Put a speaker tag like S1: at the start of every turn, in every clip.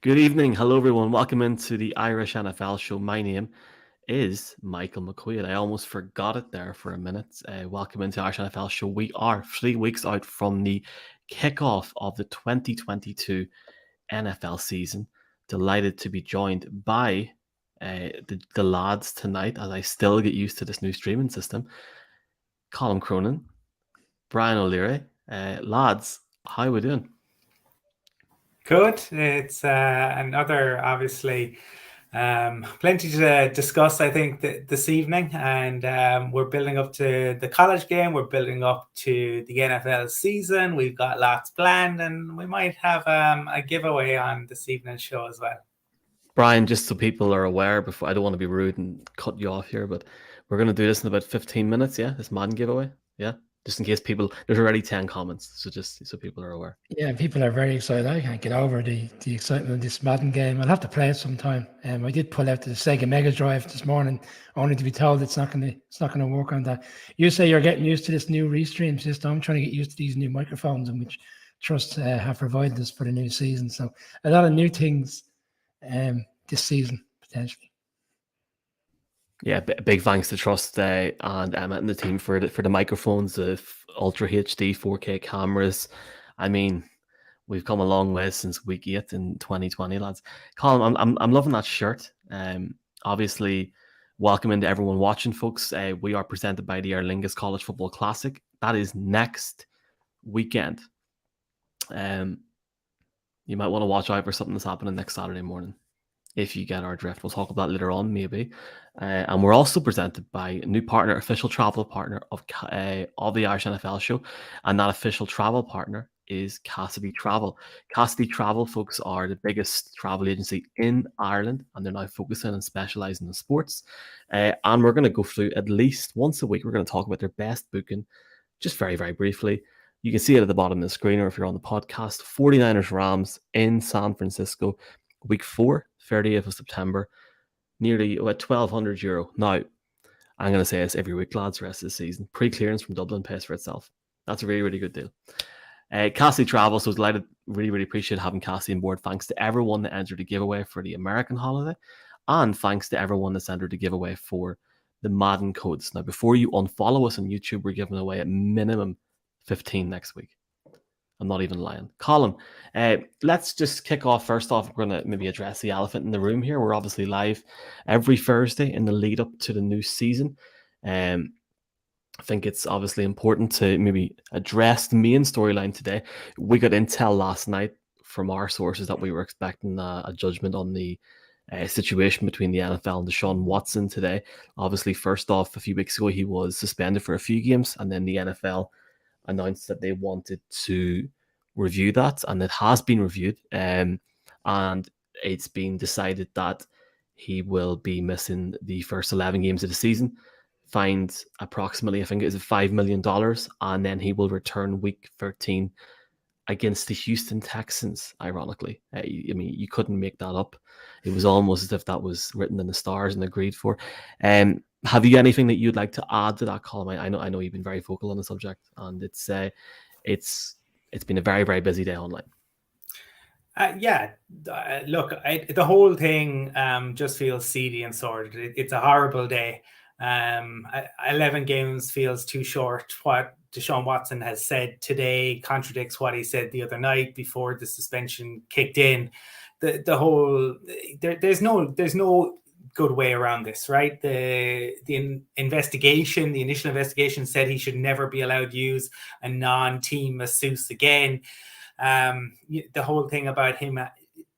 S1: Good evening. Hello, everyone. Welcome into the Irish NFL Show. My name is Michael McQuaid. I almost forgot it there for a minute. Welcome into Irish NFL Show. We are 3 weeks out from the kickoff of the 2022 NFL season. Delighted to be joined by the lads tonight as I still get used to this new streaming system. Colum Cronin, Brian O'Leary. Lads, how are we doing?
S2: Good. It's another, obviously, plenty to discuss, I think, this evening. And we're building up to the college game. We're building up to the NFL season. We've got lots planned, and we might have a giveaway on this evening's show as well.
S1: Brian, just so people are aware, before I don't want to be rude and cut you off here, but we're going to do this in about 15 minutes, yeah? This Madden giveaway, yeah? Just in case there's already 10 comments, so just so people are aware.
S3: Yeah, people are very excited. I can't get over the excitement of this Madden game. I'll have to play it sometime. I did pull out the Sega Mega Drive this morning, only to be told it's not gonna work on that. You say you're getting used to this new restream system. I'm trying to get used to these new microphones, and which Trust have provided us for the new season. So a lot of new things this season potentially.
S1: Yeah, big thanks to Trust and Emma and the team for the microphones, the Ultra HD 4K cameras. I mean, we've come a long way since week 8 in 2020, lads. Colin, I'm loving that shirt. Obviously, welcome into everyone watching, folks. We are presented by the Aer Lingus College Football Classic. That is next weekend. You might want to watch out for something that's happening next Saturday morning, if you get our drift. We'll talk about that later on, maybe. And we're also presented by a new partner, official travel partner of the Irish NFL Show. And that official travel partner is Cassidy Travel. Cassidy Travel, folks, are the biggest travel agency in Ireland, and they're now focusing and specializing in sports. And we're going to go through at least once a week. We're going to talk about their best booking, just very, very briefly. You can see it at the bottom of the screen, or if you're on the podcast, 49ers Rams in San Francisco, week 4, 30th of September, nearly about €1,200. Now, I'm going to say this every week, lads, the rest of the season. Pre-clearance from Dublin pays for itself. That's a really, really good deal. Cassie Travel, so delighted, really, really appreciate having Cassie on board. Thanks to everyone that entered the giveaway for the American holiday, and thanks to everyone that's entered the giveaway for the Madden codes. Now, before you unfollow us on YouTube, we're giving away at minimum 15 next week. I'm not even lying. Colin, let's just kick off. First off, we're going to maybe address the elephant in the room here. We're obviously live every Thursday in the lead up to the new season. I think it's obviously important to maybe address the main storyline today. We got intel last night from our sources that we were expecting a judgment on the situation between the NFL and Deshaun Watson today. Obviously, first off, a few weeks ago, he was suspended for a few games, and then the NFL announced that they wanted to review that, and it has been reviewed, and it's been decided that he will be missing the first 11 games of the season, fined approximately, I think it was $5 million, and then he will return week 13 against the Houston Texans, ironically. I mean, you couldn't make that up. It was almost as if that was written in the stars and agreed for. Have you anything that you'd like to add to that, Colin? I know you've been very vocal on the subject, and it's been a very, very busy day online.
S2: Look, the whole thing just feels seedy and sordid. It's a horrible day. 11 games feels too short. What Deshaun Watson has said today contradicts what he said the other night before the suspension kicked in. The whole there's no good way around this, right? The initial investigation said he should never be allowed to use a non-team masseuse again. The whole thing about him,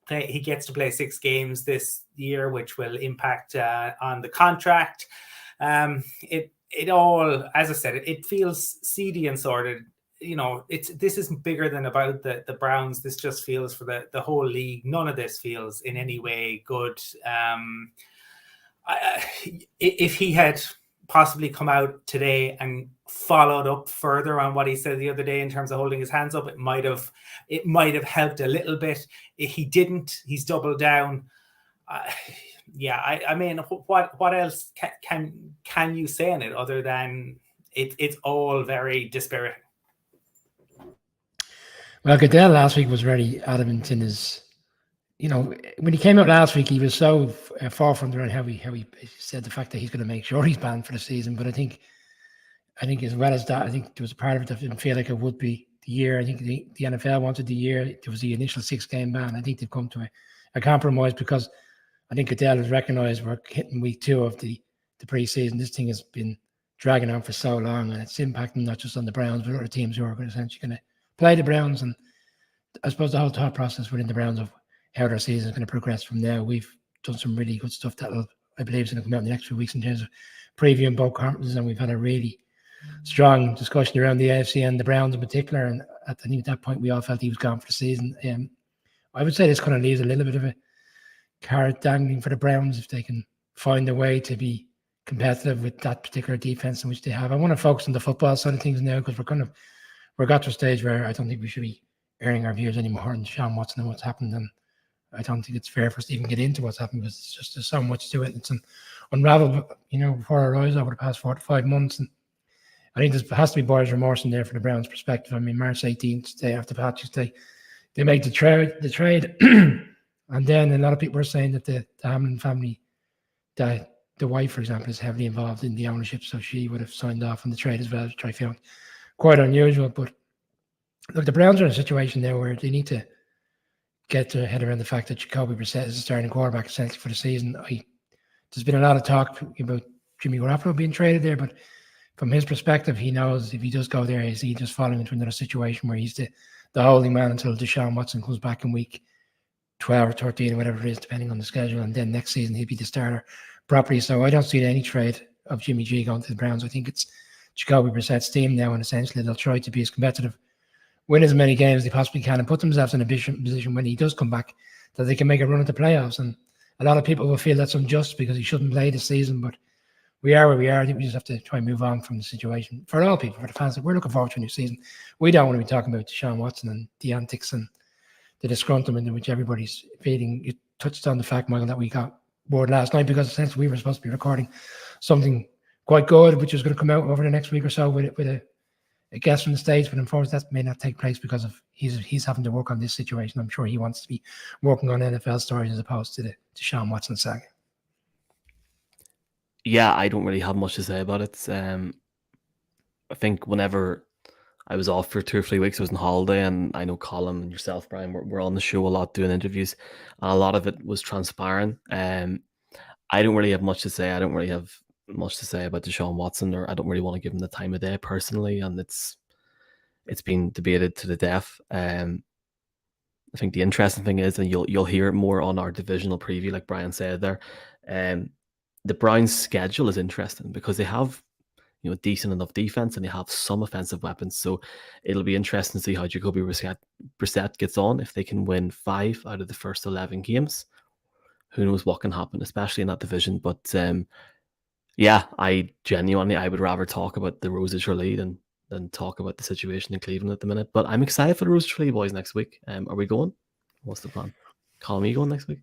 S2: he gets to play 6 games this year, which will impact on the contract. It all, as I said, it feels seedy and sordid. You know, this isn't bigger than about the Browns. This just feels for the whole league. None of this feels in any way good. If he had possibly come out today and followed up further on what he said the other day in terms of holding his hands up, it might have helped a little bit. He didn't. He's doubled down. I mean, what else can you say in it other than it's all very dispiriting?
S3: Well, Goodell last week was very adamant in his when he came out last week, he was so forefront around how he said the fact that he's going to make sure he's banned for the season. But I think as well as that, I think there was a part of it that didn't feel like it would be the year. I think the NFL wanted the year. There was the initial 6-game ban. I think they've come to a compromise because I think Goodell has recognised we're hitting week 2 of the preseason. This thing has been dragging on for so long, and it's impacting not just on the Browns, but other teams who are essentially going to play the Browns. And I suppose the whole thought process within the Browns of how their season is going to progress from now. We've done some really good stuff that I believe is going to come out in the next few weeks in terms of previewing both conferences, and we've had a really strong discussion around the AFC and the Browns in particular. And I think at that point we all felt he was gone for the season. I would say this kind of leaves a little bit of a carrot dangling for the Browns if they can find a way to be competitive with that particular defense in which they have. I want to focus on the football side of things now because we're got to a stage where I don't think we should be airing our views anymore on Deshaun Watson and what's happened. And I don't think it's fair for us to even get into what's happened because it's just there's so much to it. It's unraveled, before our eyes over the past 4 to 5 months. And I think there has to be buyer's remorse in there for the Browns' perspective. I mean, March 18th, day after Patrick's Day, they make the trade. And then a lot of people are saying that the Hamlin family, that the wife, for example, is heavily involved in the ownership, so she would have signed off on the trade as well, which I found quite unusual. But look, the Browns are in a situation now where they need to get their head around the fact that Jacoby Brissett is the starting quarterback essentially for the season. There's been a lot of talk about Jimmy Garoppolo being traded there, but from his perspective, he knows if he does go there, is he just falling into another situation where he's the holding man until Deshaun Watson comes back in week 12 or 13 or whatever it is, depending on the schedule, and then next season he'll be the starter properly. So I don't see any trade of Jimmy G going to the Browns. I think it's Jacoby Brissett's team now, and essentially they'll try to be as competitive, win as many games as they possibly can, and put themselves in a position when he does come back that they can make a run at the playoffs. And a lot of people will feel that's unjust because he shouldn't play this season, but we are where we are. I think we just have to try and move on from the situation. For all people, for the fans, we're looking forward to a new season. We don't want to be talking about Deshaun Watson and the antics and the disgruntlement in which everybody's feeling. You touched on the fact, Michael, that we got bored last night because essentially we were supposed to be recording something quite good, which is going to come out over the next week or so with a guest from the States, but unfortunately that may not take place because of he's having to work on this situation. I'm sure he wants to be working on NFL stories as opposed to the Deshaun Watson saga.
S1: Yeah, I don't really have much to say about it. I think whenever I was off for 2 or 3 weeks, I was on holiday, and I know Colum and yourself, Brian, we're on the show a lot doing interviews, and a lot of it was transpiring. I don't really have much to say. I don't really have much to say about Deshaun Watson, or I don't really want to give him the time of day personally, and it's been debated to the death. I think the interesting thing is, and you'll hear it more on our divisional preview, like Brian said there, the Browns' schedule is interesting because they have decent enough defense and they have some offensive weapons. So it'll be interesting to see how Jacoby Brissett gets on. If they can win 5 out of the first 11 games, who knows what can happen, especially in that division. But yeah, I would rather talk about the Roses Tralee than talk about the situation in Cleveland at the minute. But I'm excited for the Roses Tralee boys next week. Are we going? What's the plan? Colum, are you going next week?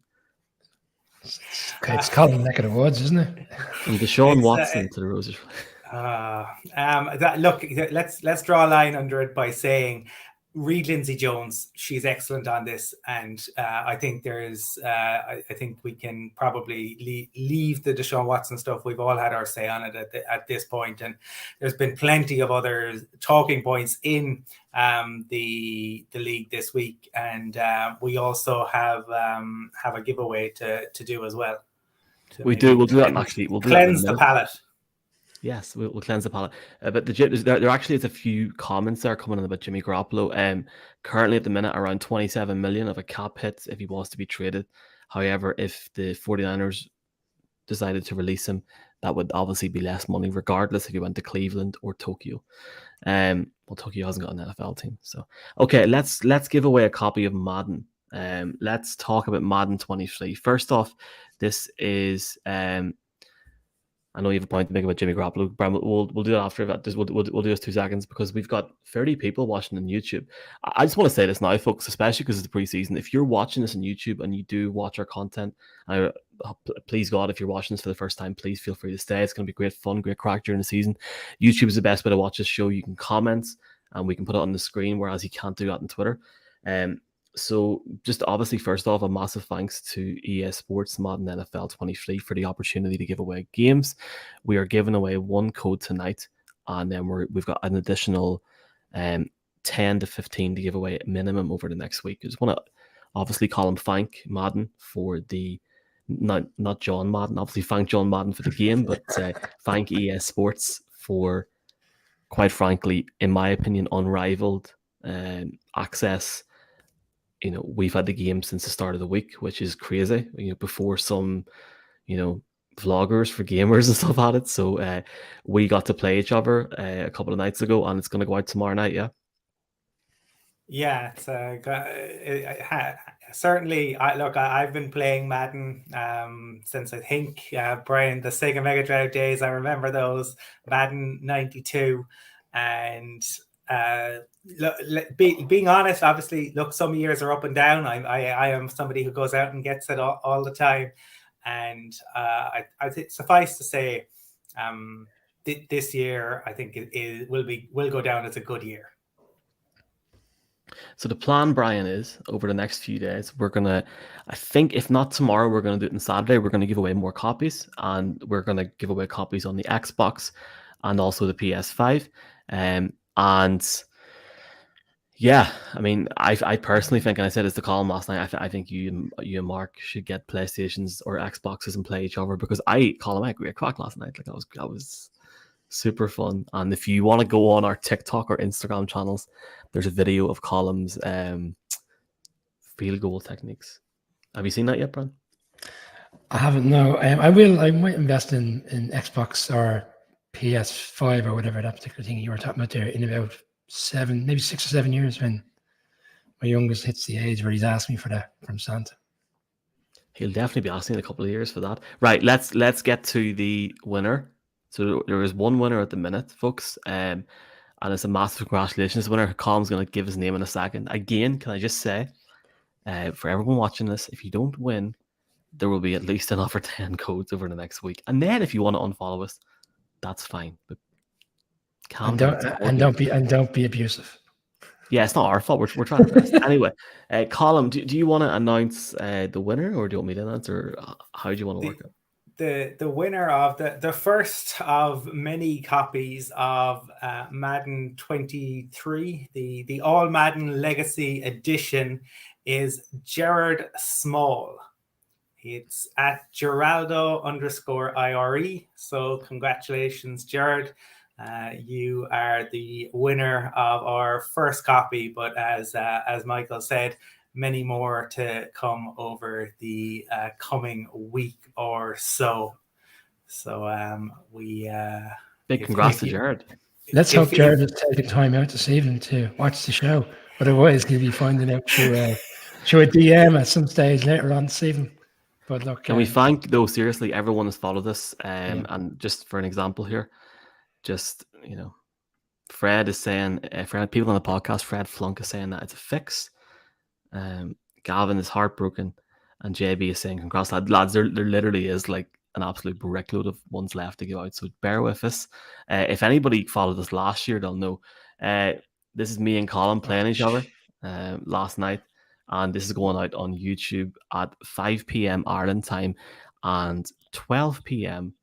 S3: It's Colum neck of the woods, isn't it?
S1: From Deshaun Watson to the Roses Tralee.
S2: Look, let's draw a line under it by saying read Lindsay Jones. She's excellent on this, and I think I think we can probably leave the Deshaun Watson stuff. We've all had our say on it at this point, and there's been plenty of other talking points in the league this week, and we also have a giveaway to do as well.
S1: We'll do that actually. We'll
S2: cleanse the palate.
S1: Yes, we'll cleanse the palate. But there actually is a few comments there coming in about Jimmy Garoppolo. Currently at the minute, around 27 million of a cap hit if he was to be traded. However, if the 49ers decided to release him, that would obviously be less money, regardless if he went to Cleveland or Tokyo. Well, Tokyo hasn't got an NFL team. So, okay, let's give away a copy of Madden. Let's talk about Madden 23. First off, this is... I know you have a point to make about Jimmy Garoppolo, Brian. We'll do that after that. We'll do this 2 seconds because we've got 30 people watching on YouTube. I just want to say this now, folks, especially because it's the preseason. If you're watching this on YouTube and you do watch our content, please God, if you're watching this for the first time, please feel free to stay. It's going to be great fun, great crack during the season. YouTube is the best way to watch this show. You can comment and we can put it on the screen, whereas you can't do that on Twitter. So just obviously, first off, a massive thanks to EA Sports Madden NFL 23 for the opportunity to give away games. We are giving away one code tonight, and then we've got an additional 10 to 15 to give away minimum over the next week. I just want to obviously Colum thank Madden for the not John Madden, obviously thank John Madden for the game, but thank EA Sports for, quite frankly, in my opinion, unrivaled access. You know, we've had the game since the start of the week, which is crazy. You know, before some, you know, vloggers for gamers and stuff had it. So we got to play each other a couple of nights ago, and it's going to go out tomorrow night. Yeah.
S2: Yeah, it's certainly. I've been playing Madden since I think Brian, the Sega Mega Drive days. I remember those, Madden 92, and being honest, obviously, look, some years are up and down. I am somebody who goes out and gets it all the time, and I think suffice to say, this year I think it will go down as a good year.
S1: So the plan, Brian, is over the next few days, we're going to, I think if not tomorrow, we're going to do it on Saturday. We're going to give away more copies, and we're going to give away copies on the Xbox and also the PS5. And yeah, I mean, I personally think, and I said this to Colin last night, I think you and Mark should get PlayStations or Xboxes and play each other, because Colin, I agree, a crack last night. Like that was super fun. And if you want to go on our TikTok or Instagram channels, there's a video of Colum's field goal techniques. Have you seen that yet, Brian?
S3: I haven't. No, I will. I might invest in Xbox or PS5 or whatever that particular thing you were talking about there in about 6 or 7 years, when my youngest hits the age where he's asked me for that from Santa.
S1: He'll definitely be asking in a couple of years for that. Right, let's get to the winner. So there is one winner at the minute, folks, and it's a massive congratulations winner. Colum's going to give his name in a second. Again, can I just say, for everyone watching this, if you don't win, there will be at least another 10 codes over the next week. And then if you want to unfollow us, that's fine. But
S3: don't be abusive.
S1: Yeah, it's not our fault. We're trying to best. Anyway, Colum, do you want to announce the winner, or do you want me to announce, or how do you want to work it?
S2: The winner of the first of many copies of Madden 23, the All Madden Legacy Edition, is Gerard Small. It's at Geraldo_IRE. So congratulations, Gerard. You are the winner of our first copy, but as Michael said, many more to come over the coming week or so. So we
S1: big congrats to Gerard.
S3: Let's hope Gerard has taken time out this evening to watch the show. Otherwise, he'll be finding out through a DM at some stage later on this evening. But look,
S1: can we thank, though, seriously, everyone has followed us, and just for an example here, just, you know, Fred is saying, for people on the podcast, Fred Flunk is saying that it's a fix. Gavin is heartbroken, and JB is saying, congrats, lads. There literally is like an absolute brickload of ones left to go out, so bear with us. If anybody followed us last year, they'll know. This is me and Colin playing each other last night, and this is going out on YouTube at 5 p.m. Ireland time and 12 p.m.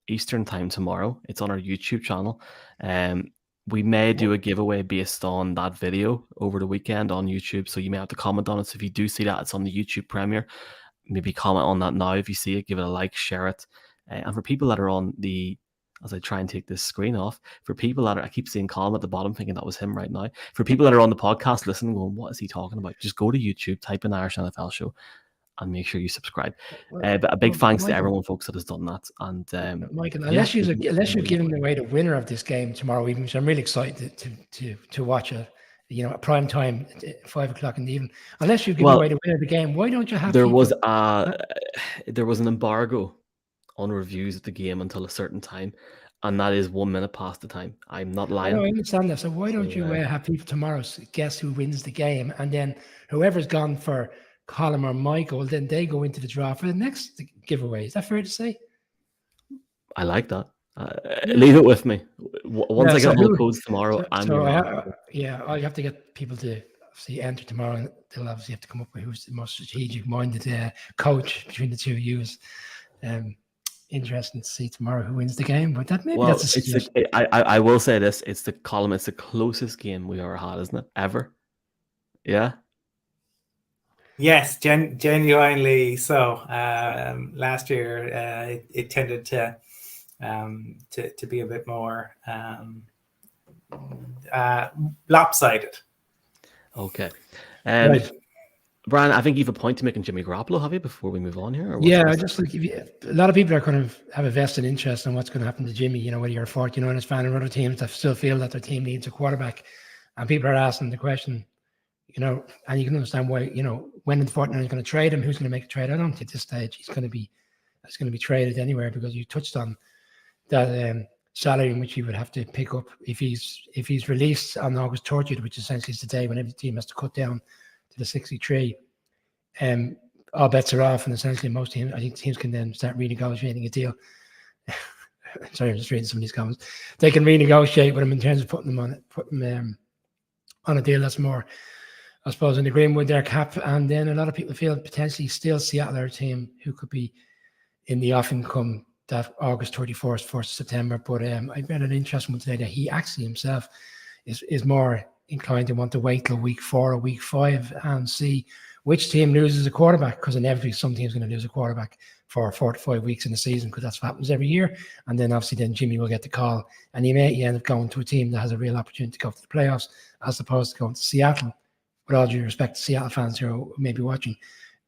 S1: Eastern time tomorrow. It's on our YouTube channel. We may do a giveaway based on that video over the weekend on YouTube, so you may have to comment on it. So if you do see that, it's on the YouTube premiere. Maybe comment on that now if you see it. Give it a like, share it. And for people that are on the, as I try and take this screen off, for people that are, I keep seeing Colum at the bottom thinking that was him right now. For people that are on the podcast listening, going, what is he talking about? Just go to YouTube, type in Irish NFL Show, and make sure you subscribe. But a big thanks to everyone, folks, that has done that. And
S3: Michael, unless you're giving away the winner of this game tomorrow evening, which I'm really excited to watch a prime time at 5 o'clock in the evening. Unless you give away the winner of the game, why don't you have? There was
S1: an embargo on reviews of the game until a certain time, and that is 1 minute past the time. I'm not lying.
S3: I understand that. So why don't you have people tomorrow guess who wins the game, and then whoever's gone for Colum or Michael, then they go into the draw for the next giveaway. Is that fair to say?
S1: I like that. Leave it with me. Once I get all the codes tomorrow,
S3: I have to get people to obviously enter tomorrow, and they'll obviously have to come up with who's the most strategic-minded coach between the two of you. Interesting to see tomorrow who wins the game, but that's a suggestion.
S1: I will say this: it's the closest game we ever had, isn't it? Ever? Yeah.
S2: Yes, genuinely so. Last year, it tended to be a bit more lopsided.
S1: Okay.
S3: Right.
S1: Brian, I think you have a point to make in Jimmy Garoppolo, have you, before we move on here?
S3: Yeah, I just like a lot of people are kind of have a vested interest in what's going to happen to Jimmy. Whether you're a 49ers fan or other teams that still feel that their team needs a quarterback, and people are asking the question, and you can understand why. When the 49ers going to trade him, who's going to make a trade? I don't think at this stage he's going to be traded anywhere, because you touched on that salary in which he would have to pick up if he's released on August 30th, which essentially is the day when every team has to cut down to the 63. All bets are off, and essentially most teams, I think teams can then start renegotiating a deal. Sorry, I'm just reading some of these comments. They can renegotiate with him in terms of putting them on a deal that's more, I suppose, in agreement with their cap. And then a lot of people feel potentially still Seattle are a team who could be in the offing come that August 31st, 1st of September. But I read an interesting one today that he actually himself is more inclined to want to wait till week 4 or week 5 and see which team loses a quarterback, because inevitably some team's going to lose a quarterback for 4 to 5 weeks in the season, because that's what happens every year. And then obviously then Jimmy will get the call, and he may end up going to a team that has a real opportunity to go to the playoffs, as opposed to going to Seattle. With all due respect to Seattle fans who may be watching,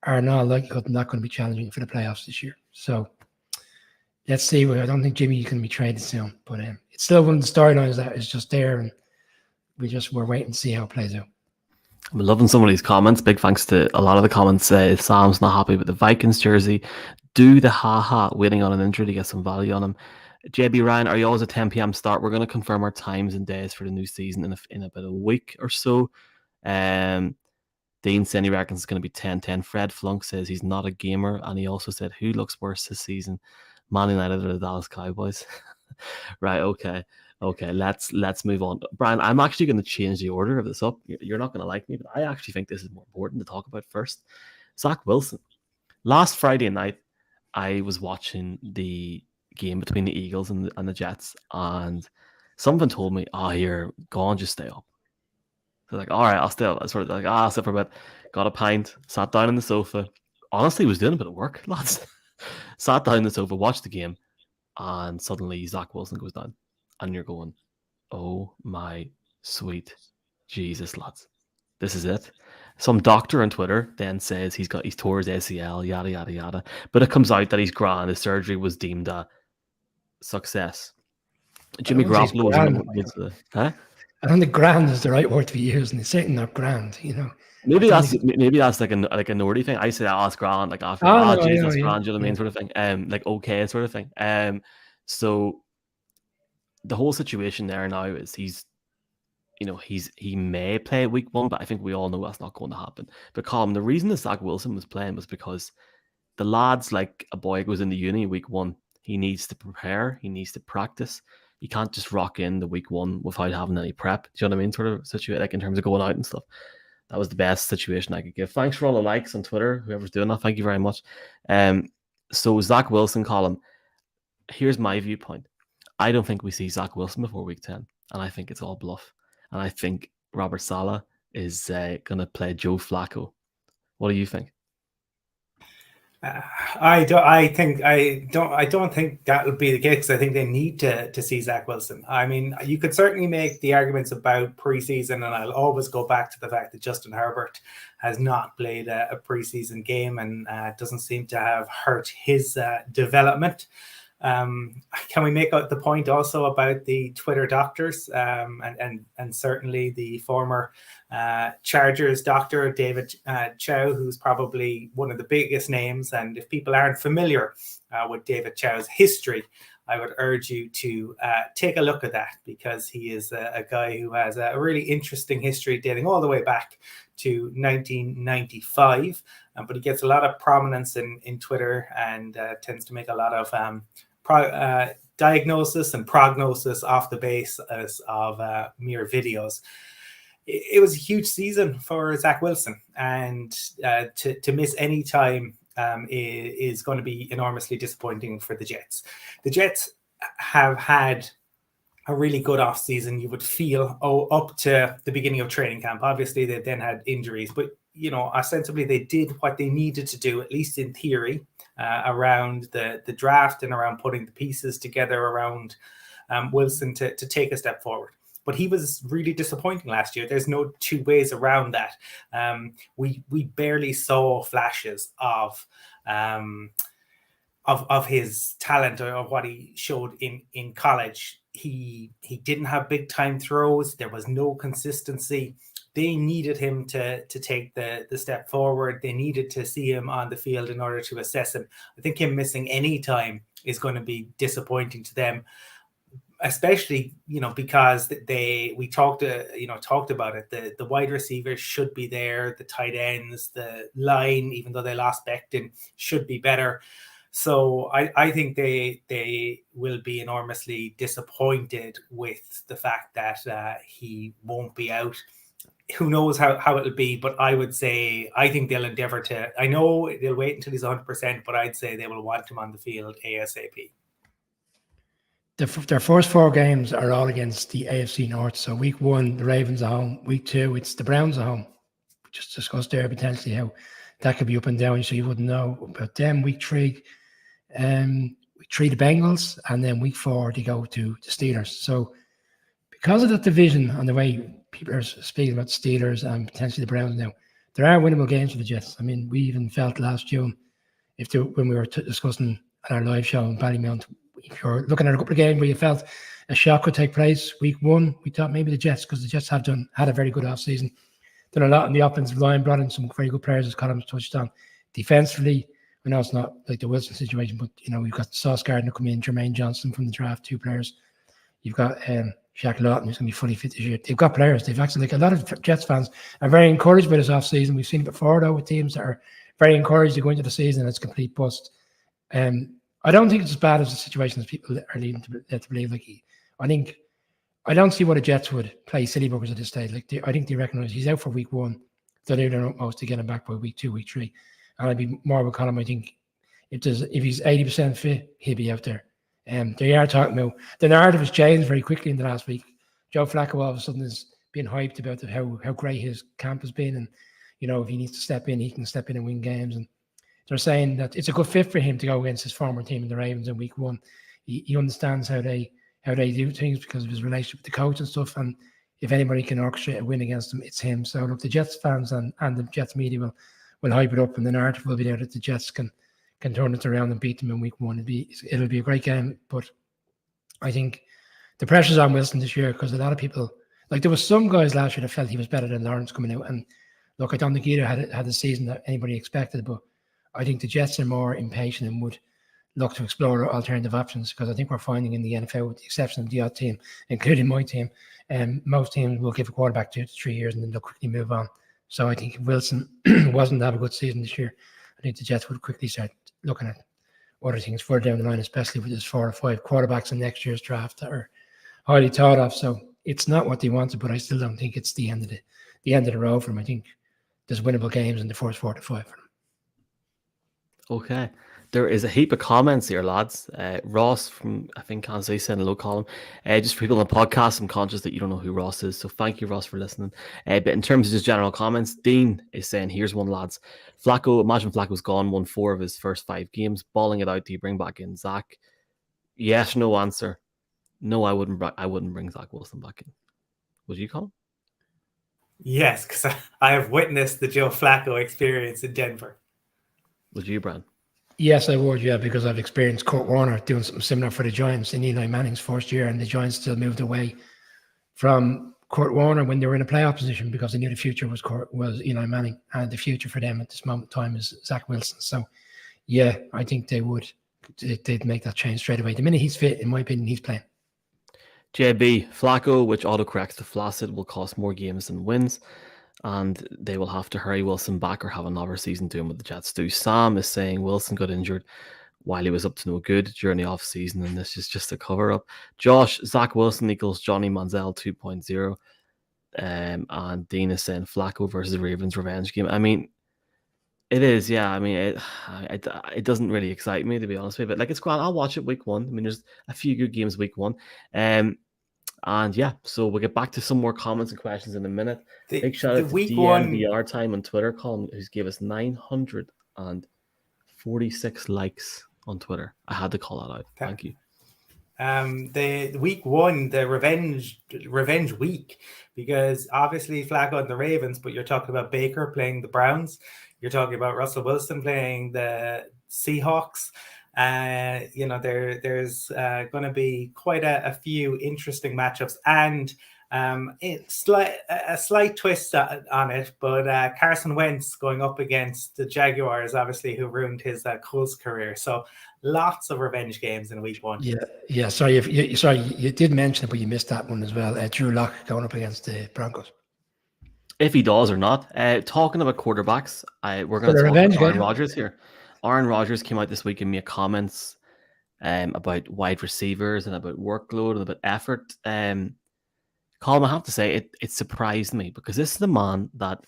S3: are not likely not going to be challenging for the playoffs this year. So let's see. I don't think Jimmy can be traded soon, but it's still one of the storylines that is just there, and we're waiting to see how it plays out.
S1: I'm loving some of these comments. Big thanks to a lot of the comments. Say Sam's not happy with the Vikings jersey. Do the waiting on an injury to get some value on him. JB Ryan, are you always a 10 p.m. start? We're going to confirm our times and days for the new season in about a week or so. Dean said he reckons it's going to be 10-10. Fred Flunk says he's not a gamer, and he also said who looks worse this season, Man United or the Dallas Cowboys? Right, okay, let's move on. Brian, I'm actually going to change the order of this up. You're not going to like me, but I actually think this is more important to talk about first. Zach Wilson. Last Friday night, I was watching the game between the Eagles and the Jets, and something told me, here, go on, just stay up. So like, all right, I'll stay up. I sort of like, I'll sit for a bit. Got a pint, sat down on the sofa. Honestly, was doing a bit of work, lads. Sat down on the sofa, watched the game, and suddenly Zach Wilson goes down. And you're going, oh my sweet Jesus, lads. This is it. Some doctor on Twitter then says he's tore his ACL, yada, yada, yada. But it comes out that he's grand. His surgery was deemed a success. Jimmy Garoppolo was the... Huh?
S3: I don't think grand is the right word to be using. It's certainly not grand,
S1: Maybe that's like a Nordy thing. I say that's grand, like after Jesus, grand, you know what I mean, sort of thing. Like okay, sort of thing. So the whole situation there now is he may play week 1, but I think we all know that's not going to happen. But Colum, the reason that Zach Wilson was playing was because the lads, like a boy goes into uni week 1, he needs to prepare, he needs to practice. You can't just rock in the week 1 without having any prep. Do you know what I mean? Sort of situation, like in terms of going out and stuff. That was the best situation I could give. Thanks for all the likes on Twitter, whoever's doing that. Thank you very much. So Zach Wilson, Colum, here's my viewpoint. I don't think we see Zach Wilson before week 10, and I think it's all bluff. And I think Robert Saleh is going to play Joe Flacco. What do you think?
S2: I don't think that will be the case. I think they need to see Zach Wilson. I mean, you could certainly make the arguments about preseason, and I'll always go back to the fact that Justin Herbert has not played a preseason game and doesn't seem to have hurt his development. Can we make out the point also about the Twitter doctors and certainly the former Chargers doctor, David Chow, who's probably one of the biggest names. And if people aren't familiar with David Chow's history, I would urge you to take a look at that, because he is a guy who has a really interesting history dating all the way back to 1995. But he gets a lot of prominence in Twitter and tends to make a lot of diagnosis and prognosis off the basis of mere videos. it was a huge season for Zach Wilson, and to miss any time is going to be enormously disappointing for the Jets. The Jets have had a really good off season, you would feel, up to the beginning of training camp. Obviously, they then had injuries, but ostensibly they did what they needed to do, at least in theory, around the draft and around putting the pieces together around Wilson to take a step forward. But he was really disappointing last year. There's no two ways around that. We barely saw flashes of his talent or of what he showed in college. He didn't have big time throws. There was no consistency. They needed him to take the step forward. They needed to see him on the field in order to assess him. I think him missing any time is going to be disappointing to them, especially because we talked about it. The wide receivers should be there. The tight ends, the line, even though they lost Becton, should be better. So I think they will be enormously disappointed with the fact that he won't be out. Who knows how it'll be, but I would say I think they'll endeavor to. I know they'll wait until he's 100%, but I'd say they will want him on the field ASAP.
S3: Their first 4 games are all against the AFC North. So week 1, the Ravens are home. Week 2, it's the Browns at home. We just discussed there potentially how that could be up and down, so you wouldn't know about them. Week 3, the Bengals, and then week 4 they go to the Steelers. So because of that division and the way people are speaking about the Steelers and potentially the Browns now, there are winnable games for the Jets. I mean, we even felt last June, when we were discussing at our live show in Ballymount, if you're looking at a couple of games where you felt a shock could take place, week 1, we thought maybe the Jets, because the Jets had a very good offseason, done a lot in the offensive line, brought in some very good players, as Colum touched on. Defensively, I know it's not like the Wilson situation, but we've got Sauce Gardner come in, Jermaine Johnson from the draft, 2 players. You've got Shaq Lawton, who's going to be fully fit this year. They've got players. They've actually, a lot of Jets fans are very encouraged by this offseason. We've seen it before, though, with teams that are very encouraged to go into the season and it's a complete bust. I don't think it's as bad as the situation as people are leading to believe. I don't see what the Jets would play silly buggers at this stage. I think they recognise he's out for week 1. They're doing their utmost to get him back by week 2, week 3. And I'd be more with Colum. I think if he's 80% fit, he'll be out there. They are talking about the narrative has changed very quickly in the last week. Joe Flacco all of a sudden is being hyped about how great his camp has been, and if he needs to step in, he can step in and win games. And they're saying that it's a good fit for him to go against his former team in the Ravens in week 1. He understands how they do things because of his relationship with the coach and stuff. And if anybody can orchestrate a win against him, it's him. So look, the Jets fans and the Jets media will hype it up, and the narrative will be there that the Jets can turn it around and beat them in week 1. It'll be a great game, but I think the pressure's on Wilson this year because a lot of people, there was some guys last year that felt he was better than Lawrence coming out, and look, I don't think either had the season that anybody expected, but I think the Jets are more impatient and would look to explore alternative options, because I think we're finding in the NFL, with the exception of the odd team, including my team, most teams will give a quarterback 2 to 3 years and then they'll quickly move on. So I think if Wilson wasn't to have a good season this year, I think the Jets would quickly start looking at other things further down the line, especially with there's 4 or 5 quarterbacks in next year's draft that are highly thought of. So it's not what they wanted, but I still don't think it's the end of the road for them. I think there's winnable games in the first 4 to 5 for them.
S1: Okay. There is a heap of comments here, lads. Ross from, I think, Kansas City said hello, Colum. Just for people on the podcast, I'm conscious that you don't know who Ross is, so thank you, Ross, for listening. But in terms of just general comments, Dean is saying, here's one, lads. Imagine Flacco's gone, won 4 of his first 5 games, balling it out. Do you bring back in Zach? Yes, no answer. No, I wouldn't bring Zach Wilson back in. Would you, Colum?
S2: Yes, because I have witnessed the Joe Flacco experience in Denver.
S1: Would you, Brian?
S3: Yes, I would, yeah, because I've experienced Kurt Warner doing something similar for the Giants in Eli Manning's first year, and the Giants still moved away from Kurt Warner when they were in a playoff position because they knew the future was Eli Manning, and the future for them at this moment in time is Zach Wilson. So, yeah, I think they'd make that change straight away. The minute he's fit, in my opinion, he's playing.
S1: JB, Flacco, which autocorrects to flaccid, will cost more games than wins, and they will have to hurry Wilson back or have another season doing what the Jets do. Sam is saying Wilson got injured while he was up to no good during the off-season, and this is just a cover-up. Josh, Zach Wilson equals Johnny Manziel 2.0. And Dean is saying Flacco versus Ravens revenge game. I mean, it is, yeah. I mean, it doesn't really excite me, to be honest with you. But like, it's grand. I'll watch it week 1. I mean, there's a few good games week 1. And yeah, so we'll get back to some more comments and questions in a minute. Big shout out to DNVR Time on Twitter, Colum, who's gave us 946 likes on Twitter. I had to call that out. Thank you.
S2: The week 1, the revenge week, because obviously Flacco and the Ravens, but you're talking about Baker playing the Browns. You're talking about Russell Wilson playing the Seahawks. There's going to be quite a few interesting matchups, and it's a slight twist on it, but Carson Wentz going up against the Jaguars, obviously, who ruined his Colts career. So lots of revenge games in week 1.
S3: Yeah. Sorry, you did mention it, but you missed that one as well. Drew Lock going up against the Broncos.
S1: If he does or not. Talking about quarterbacks, we're going to talk about Aaron Rodgers here. Aaron Rodgers came out this week and made comments about wide receivers and about workload and about effort. Colin, I have to say, it surprised me, because this is the man that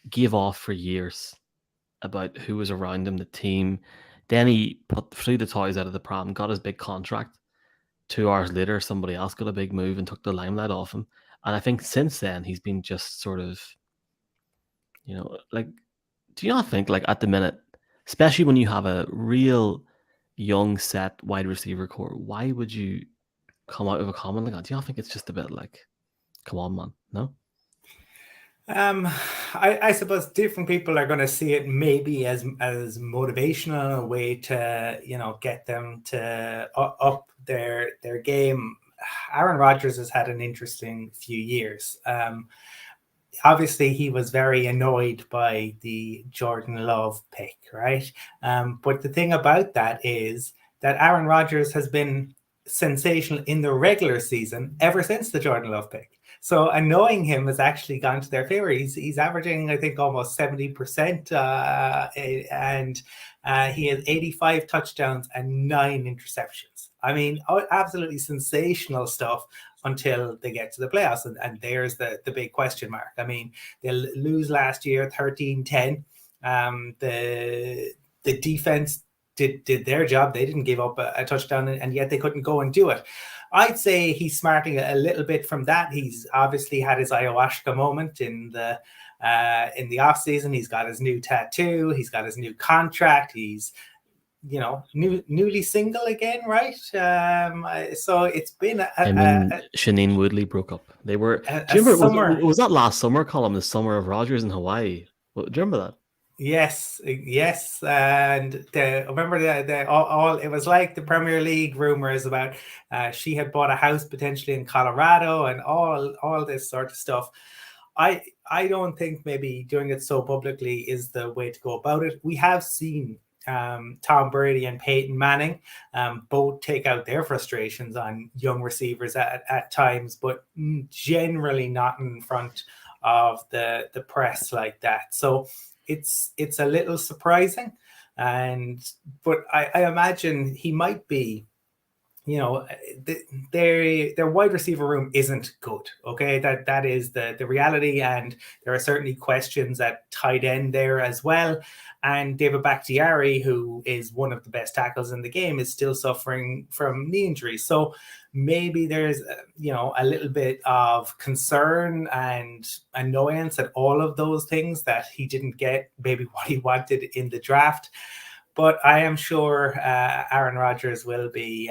S1: gave off for years about who was around him, the team. Then he threw the toys out of the pram, got his big contract. 2 hours later, somebody else got a big move and took the limelight off him. And I think since then, he's been just sort of, like, do you not think, like, at the minute, especially when you have a real young set wide receiver core, why would you come out with a comment like that? Do you not think it's just a bit like, come on, man? No?
S2: I suppose different people are going to see it maybe as motivational, a way to, get them to up their game. Aaron Rodgers has had an interesting few years. Obviously, he was very annoyed by the Jordan Love pick, right? But the thing about that is that Aaron Rodgers has been sensational in the regular season ever since the Jordan Love pick. So annoying him has actually gone to their favor. He's averaging, I think, almost 70%, and he has 85 touchdowns and 9 interceptions. I mean, absolutely sensational stuff until they get to the playoffs. And there's the big question mark. I mean, they lose last year 13-10. The defense did their job. They didn't give up a touchdown, and yet they couldn't go and do it. I'd say he's smarting a little bit from that. He's obviously had his ayahuasca moment in the offseason. He's got his new tattoo. He's got his new contract. He's, newly single again, right? So it's been
S1: Shailene Woodley broke up. They were. Do you remember? Was that last summer, Colum? The summer of Rodgers in Hawaii. Do you remember that?
S2: Yes, and remember all. It was like the Premier League rumors about she had bought a house potentially in Colorado and all this sort of stuff. I don't think maybe doing it so publicly is the way to go about it. We have seen Tom Brady and Peyton Manning both take out their frustrations on young receivers at times, but generally not in front of the press like that. So it's a little surprising, but I imagine he might be, their wide receiver room isn't good. Okay, that is the reality, and there are certainly questions at tight end there as well. And David Bakhtiari, who is one of the best tackles in the game, is still suffering from knee injuries. So maybe there's, a little bit of concern and annoyance at all of those things that he didn't get maybe what he wanted in the draft. But I am sure Aaron Rodgers will be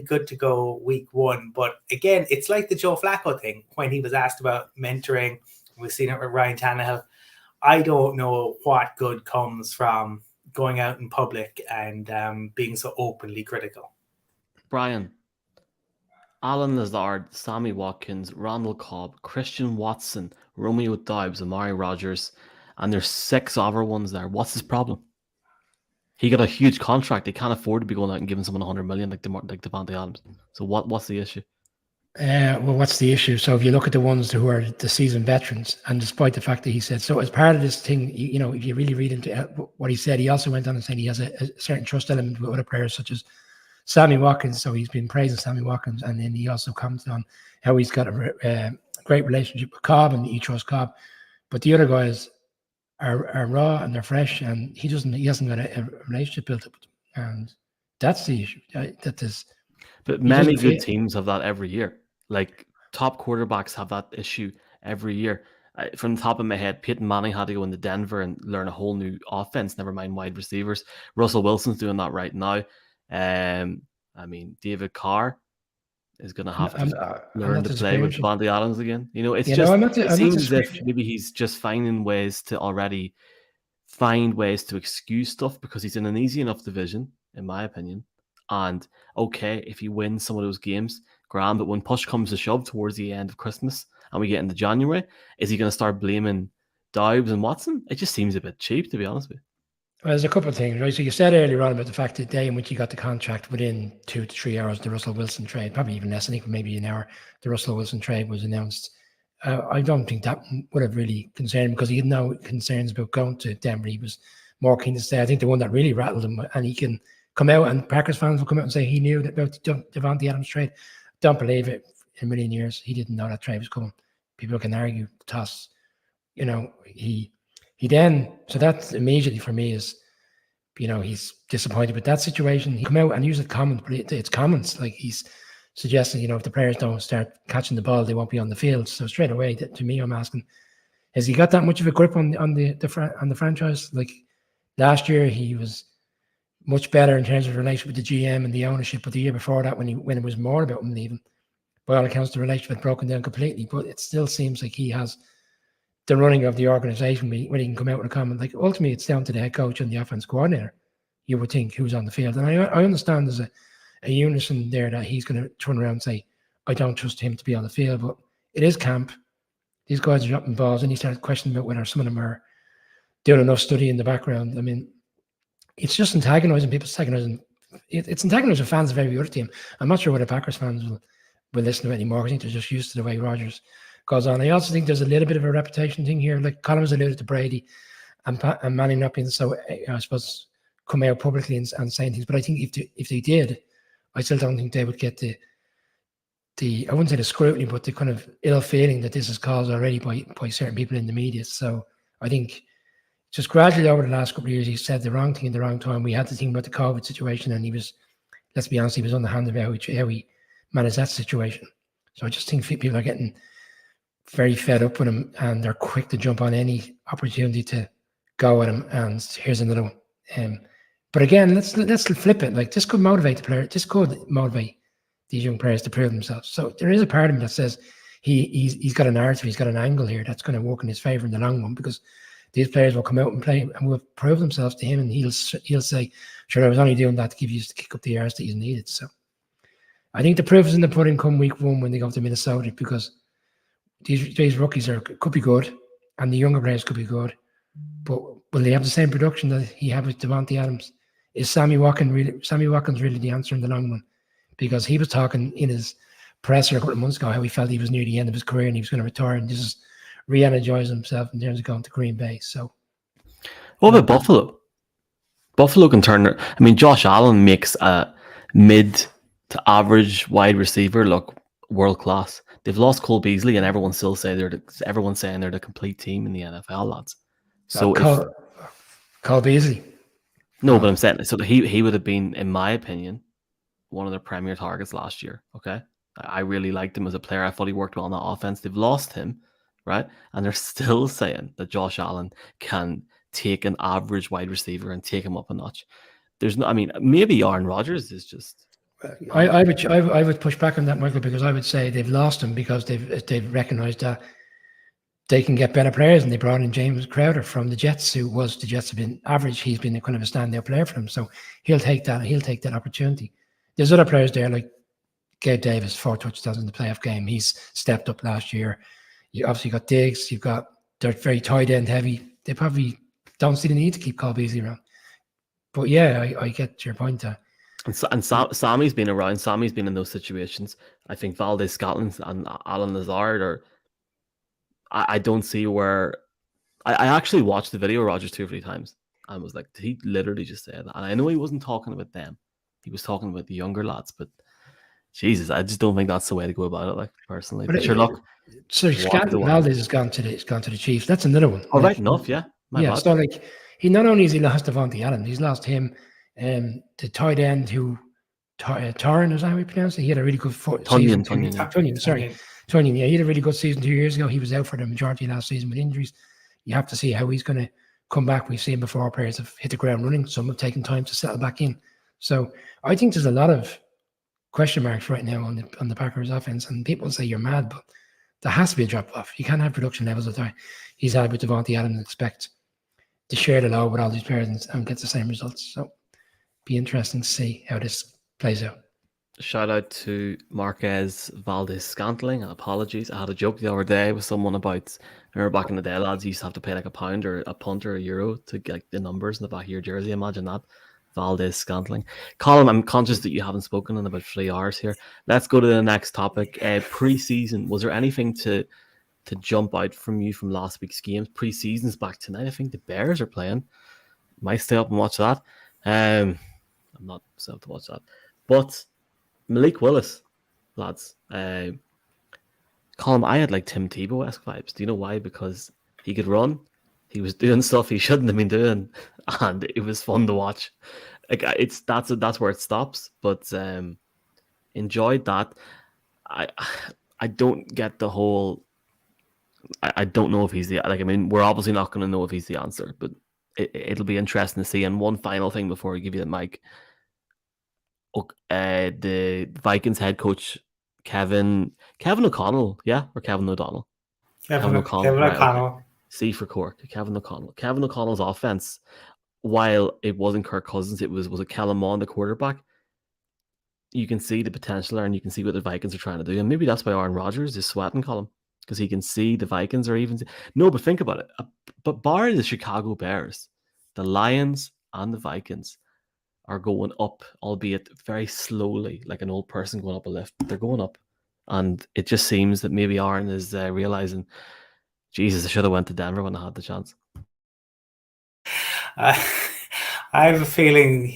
S2: good to go week 1. But again, it's like the Joe Flacco thing when he was asked about mentoring. We've seen it with Ryan Tannehill. I don't know what good comes from going out in public and being so openly critical.
S1: Brian, Alan Lazard, Sammy Watkins, Randall Cobb, Christian Watson, Romeo Doubs, Amari Rodgers, and there's 6 other ones there. What's his problem? He got a huge contract. They can't afford to be going out and giving someone $100 million like Devontae Adams. So what's the issue?
S3: Well, what's the issue? So if you look at the ones who are the seasoned veterans, and despite the fact that he said, so as part of this thing, if you really read into what he said, he also went on and said he has a certain trust element with other players such as Sammy Watkins. So he's been praising Sammy Watkins, and then he also commented on how he's got a great relationship with Cobb and he trusts Cobb. But the other guys are raw and they're fresh, and he hasn't got a relationship built up with them. And that's the issue.
S1: But many good teams have that every year. Like top quarterbacks have that issue every year. From the top of my head, Peyton Manning had to go into Denver and learn a whole new offense, never mind wide receivers. Russell Wilson's doing that right now. I mean, David Carr is going to have to learn to play with Davante Adams again. You know, it's it seems as if maybe he's just finding ways to already find ways to excuse stuff because he's in an easy enough division, in my opinion. And okay, if he wins some of those games, grand, but when push comes to shove towards the end of Christmas and we get into January, is he going to start blaming Dobbs and Watson? It just seems a bit cheap, to be honest with you.
S3: Well, there's a couple of things, right? So you said earlier on about the fact that the day in which he got the contract within 2 to 3 hours, the Russell Wilson trade, probably even less, I think maybe an hour, the Russell Wilson trade was announced. I don't think that would have really concerned him because he had no concerns about going to Denver. He was more keen to stay. I think the one that really rattled him, and he can come out and Packers fans will come out and say he knew about the Davante Adams trade. Don't believe it in a million years. He didn't know that trade was coming. People can argue, toss. You know, he then, so that immediately for me is, you know, he's disappointed with that situation. He come out and use it comment, but it's comments like he's suggesting, you know, if the players don't start catching the ball, they won't be on the field. So straight away, to me, I'm asking, has he got that much of a grip on the franchise? Like last year, he was much better in terms of relationship with the GM and the ownership. But the year before that, when it was more about him leaving, by all accounts, the relationship had broken down completely. But it still seems like he has the running of the organization when he can come out with a comment. Like ultimately, it's down to the head coach and the offense coordinator. You would think who's on the field, and I understand there's a unison there that he's going to turn around and say, I don't trust him to be on the field, but it is camp. These guys are dropping balls, and he started questioning about whether some of them are doing enough study in the background. I mean, it's just antagonizing people. It's antagonizing fans of every other team. I'm not sure whether Packers fans will listen to it anymore. I think they're just used to the way Rodgers goes on. I also think there's a little bit of a reputation thing here. Like Colum has alluded to Brady and Manning not being so, I suppose, come out publicly and saying things. But I think if they did, I still don't think they would get the I wouldn't say the scrutiny, but the kind of ill feeling that this is caused already by certain people in the media. So I think just gradually over the last couple of years, he said the wrong thing in the wrong time. We had to think about the COVID situation, and he was, let's be honest, he was underhanded about how he managed that situation. So I just think people are getting very fed up with him, and they're quick to jump on any opportunity to go at him. And here's another one. But again, let's flip it. Like this could motivate the player. This could motivate these young players to prove themselves. So there is a part of me that says he's got a narrative, he's got an angle here that's going to work in his favor in the long run, because these players will come out and play and will prove themselves to him, and he'll say, "Sure, I was only doing that to give you to kick up the arse that you needed." So I think the proof is in the pudding come week 1 when they go to Minnesota, because these rookies could be good, and the younger players could be good, but will they have the same production that he had with Davante Adams? Is Sammy Watkins really the answer in the long run? Because he was talking in his presser a couple of months ago how he felt he was near the end of his career and he was going to retire, and this is re-energizing himself in terms of going to Green Bay. So,
S1: what about Buffalo? Buffalo can turn. I mean, Josh Allen makes a mid to average wide receiver look world class. They've lost Cole Beasley, and everyone's still saying everyone's saying they're the complete team in the NFL, lads. So
S3: Cole Beasley.
S1: No, but I'm saying so he would have been, in my opinion, one of their premier targets last year. Okay, I really liked him as a player. I thought he worked well on the offense. They've lost him, right? And they're still saying that Josh Allen can take an average wide receiver and take him up a notch. There's no, I mean, maybe Aaron Rodgers is just.
S3: I would push back on that, Michael, because I would say they've lost him because they've recognized that they can get better players, and they brought in James Crowder from the Jets, the Jets have been average. He's been a kind of a standout player for them, so he'll take that opportunity. There's other players there like Gabe Davis, 4 touchdowns in the playoff game. He's stepped up last year. You obviously got Diggs. They're very tight end heavy. They probably don't see the need to keep Cole Beasley around. But yeah, I get your point there.
S1: And Sammy's been around. Sammy's been in those situations. I think Valdez Scotland and Alan Lazard are. I don't see where. I actually watched the video of Rodgers 2 or 3 times and was like, did he literally just say that? And I know he wasn't talking about them. he was talking about the younger lads, but Jesus, I just don't think that's the way to go about it, like, personally. But sure, look.
S3: So Valdez has gone to the Chiefs. That's another one.
S1: Oh, right enough, yeah. My bad.
S3: So like he not only has he lost Devontae Adams, he's lost him, the tight end who Torrin, is that how we pronounce it? He had a really good season. Tunyon, yeah, he had a really good season 2 years ago. He was out for the majority of last season with injuries. You have to see how he's going to come back. We've seen before players have hit the ground running. Some have taken time to settle back in. So I think there's a lot of question marks right now on the Packers offense, and people say you're mad, but there has to be a drop off. You can't have production levels that he's had with Devontae Adams and expect to share the load with all these players and get the same results. So be interesting to see how this plays out.
S1: Shout out to Marquez Valdez-Scantling. Apologies. I had a joke the other day with someone about, remember back in the day, lads, you used to have to pay like a pound or a punt or a euro to get the numbers in the back of your jersey. Imagine that. Valdez-Scantling. Colum, I'm conscious that you haven't spoken in about 3 hours here. Let's go to the next topic. Pre-season, was there anything to jump out from you from last week's games? Pre-season's back tonight. I think the Bears are playing. Might stay up and watch that. I'm not set up to watch that. But Malik Willis, lads. Colum, I had like Tim Tebow-esque vibes. Do you know why? Because he could run. He was doing stuff he shouldn't have been doing, and it was fun to watch. Like that's where it stops. But enjoyed that. I don't get the whole. I don't know if he's the like. I mean, we're obviously not going to know if he's the answer, but it'll be interesting to see. And one final thing before I give you the mic. The Vikings head coach Kevin O'Connell, yeah, or Kevin O'Donnell.
S2: Kevin O'Connell.
S1: Okay. C for Cork. Kevin O'Connell. Kevin O'Connell's offense, while it wasn't Kirk Cousins, it was it Kellen Mond, the quarterback. You can see the potential there, and you can see what the Vikings are trying to do, and maybe that's why Aaron Rodgers is sweating, Colum, because he can see the Vikings are even. No, but think about it. But barring the Chicago Bears, the Lions and the Vikings are going up, albeit very slowly, like an old person going up a lift. They're going up. And it just seems that maybe Aaron is realizing, Jesus, I should have went to Denver when I had the chance.
S2: I have a feeling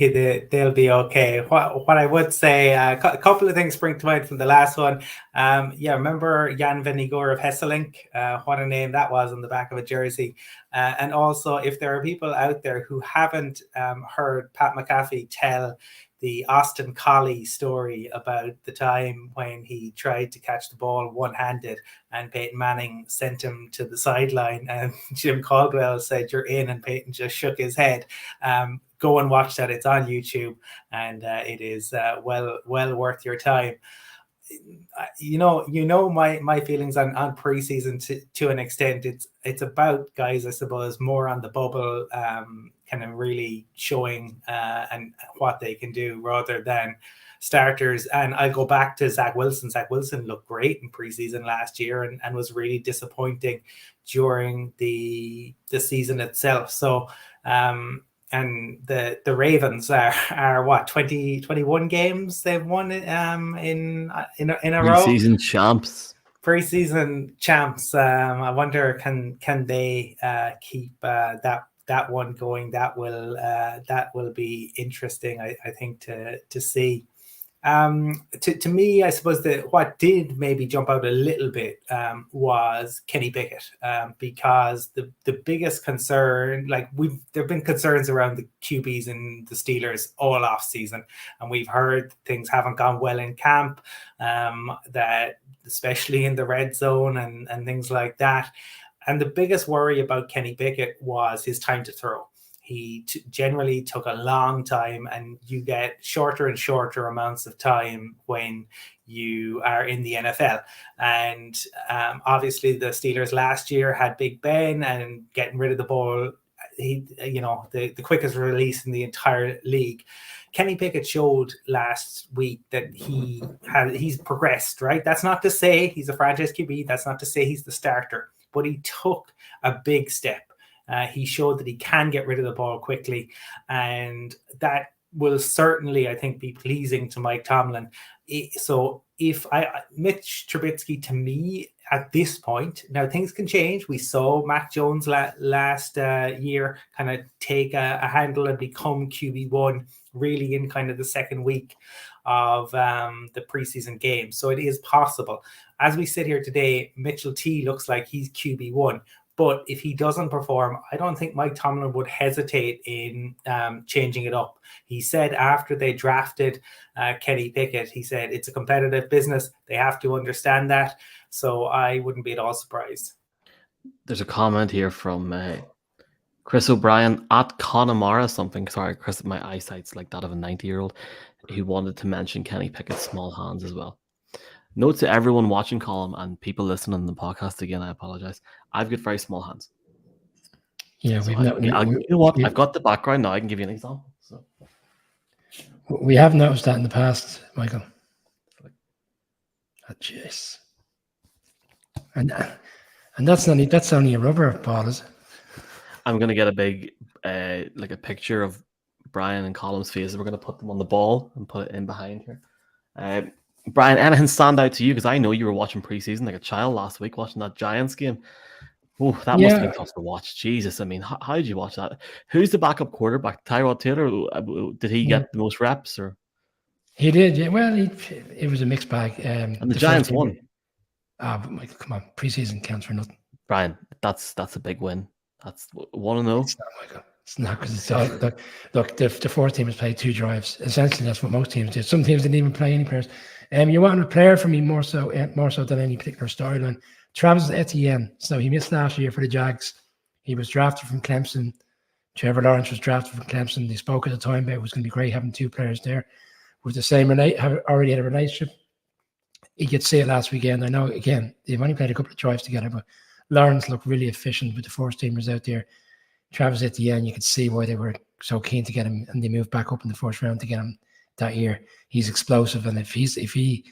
S2: they'll be okay. What I would say, a couple of things spring to mind from the last one. Remember Jan Van Igor of Hesselink? What a name that was on the back of a jersey. And also, if there are people out there who haven't heard Pat McAfee tell the Austin Collie story about the time when he tried to catch the ball one-handed and Peyton Manning sent him to the sideline and Jim Caldwell said, "You're in," and Peyton just shook his head. Go and watch that. It's on YouTube, and it is well worth your time. You know my feelings on preseason to an extent. It's about guys, I suppose, more on the bubble, kind of really showing and what they can do rather than starters. And I go back to Zach Wilson. Zach Wilson looked great in preseason last year and was really disappointing during the season itself. So and the Ravens are what 21 games they've won in a row.
S1: Preseason champs.
S2: Preseason champs. I wonder can they keep that one going? That will be interesting. I think to see. To me, I suppose that what did maybe jump out a little bit was Kenny Pickett, because the biggest concern, like there've been concerns around the QBs and the Steelers all off season, and we've heard things haven't gone well in camp, that especially in the red zone and things like that. And the biggest worry about Kenny Pickett was his time to throw. He generally took a long time, and you get shorter and shorter amounts of time when you are in the NFL. And obviously the Steelers last year had Big Ben, and getting rid of the ball, the quickest release in the entire league. Kenny Pickett showed last week that he's progressed, right? That's not to say he's a franchise QB. That's not to say he's the starter, but he took a big step. He showed that he can get rid of the ball quickly, and that will certainly, I think, be pleasing to Mike Tomlin. So if Mitch Trubisky, to me, at this point, now things can change. We saw Mac Jones last year kind of take a handle and become QB1 really in kind of the second week of the preseason game. So it is possible. As we sit here today, Mitchell T looks like he's QB1. But if he doesn't perform, I don't think Mike Tomlin would hesitate in changing it up. He said after they drafted Kenny Pickett, he said it's a competitive business. They have to understand that. So I wouldn't be at all surprised.
S1: There's a comment here from Chris O'Brien at Connemara something. Sorry, Chris, my eyesight's like that of a 90-year-old. He wanted to mention Kenny Pickett's small hands as well. Note to everyone watching Colum and people listening on the podcast again, I apologize. I've got very small hands.
S3: Yeah,
S1: so you know what? I've got the background now. I can give you an example. So
S3: we have noticed that in the past, Michael. Oh, jeez. And that's only a rubber ball, is it?
S1: I'm gonna get a big like a picture of Brian and Colum's faces. We're gonna put them on the ball and put it in behind here. Brian, anything stand out to you? Because I know you were watching preseason like a child last week, watching that Giants game. Oh, that must have been tough to watch. Jesus, I mean, how did you watch that? Who's the backup quarterback? Tyrod Taylor? Did he get the most reps? Or
S3: he did? Yeah. Well, it was a mixed bag.
S1: And the Giants won.
S3: But Michael, come on, preseason counts for nothing.
S1: Brian, that's a big win. That's 1-0.
S3: It's not, Michael. It's not, because it's all look. The fourth team has played 2 drives. Essentially, that's what most teams did. Some teams didn't even play any players. You want a player for me more so than any particular storyline. Travis Etienne. So he missed last year for the Jags. He was drafted from Clemson. Trevor Lawrence was drafted from Clemson. They spoke at the time about it was going to be great having 2 players there with the same already had a relationship. He could see it last weekend. I know, again, they've only played a couple of drives together, but Lawrence looked really efficient with the first teamers out there. Travis Etienne, you could see why they were so keen to get him, and they moved back up in the first round to get him that year. He's explosive, and if he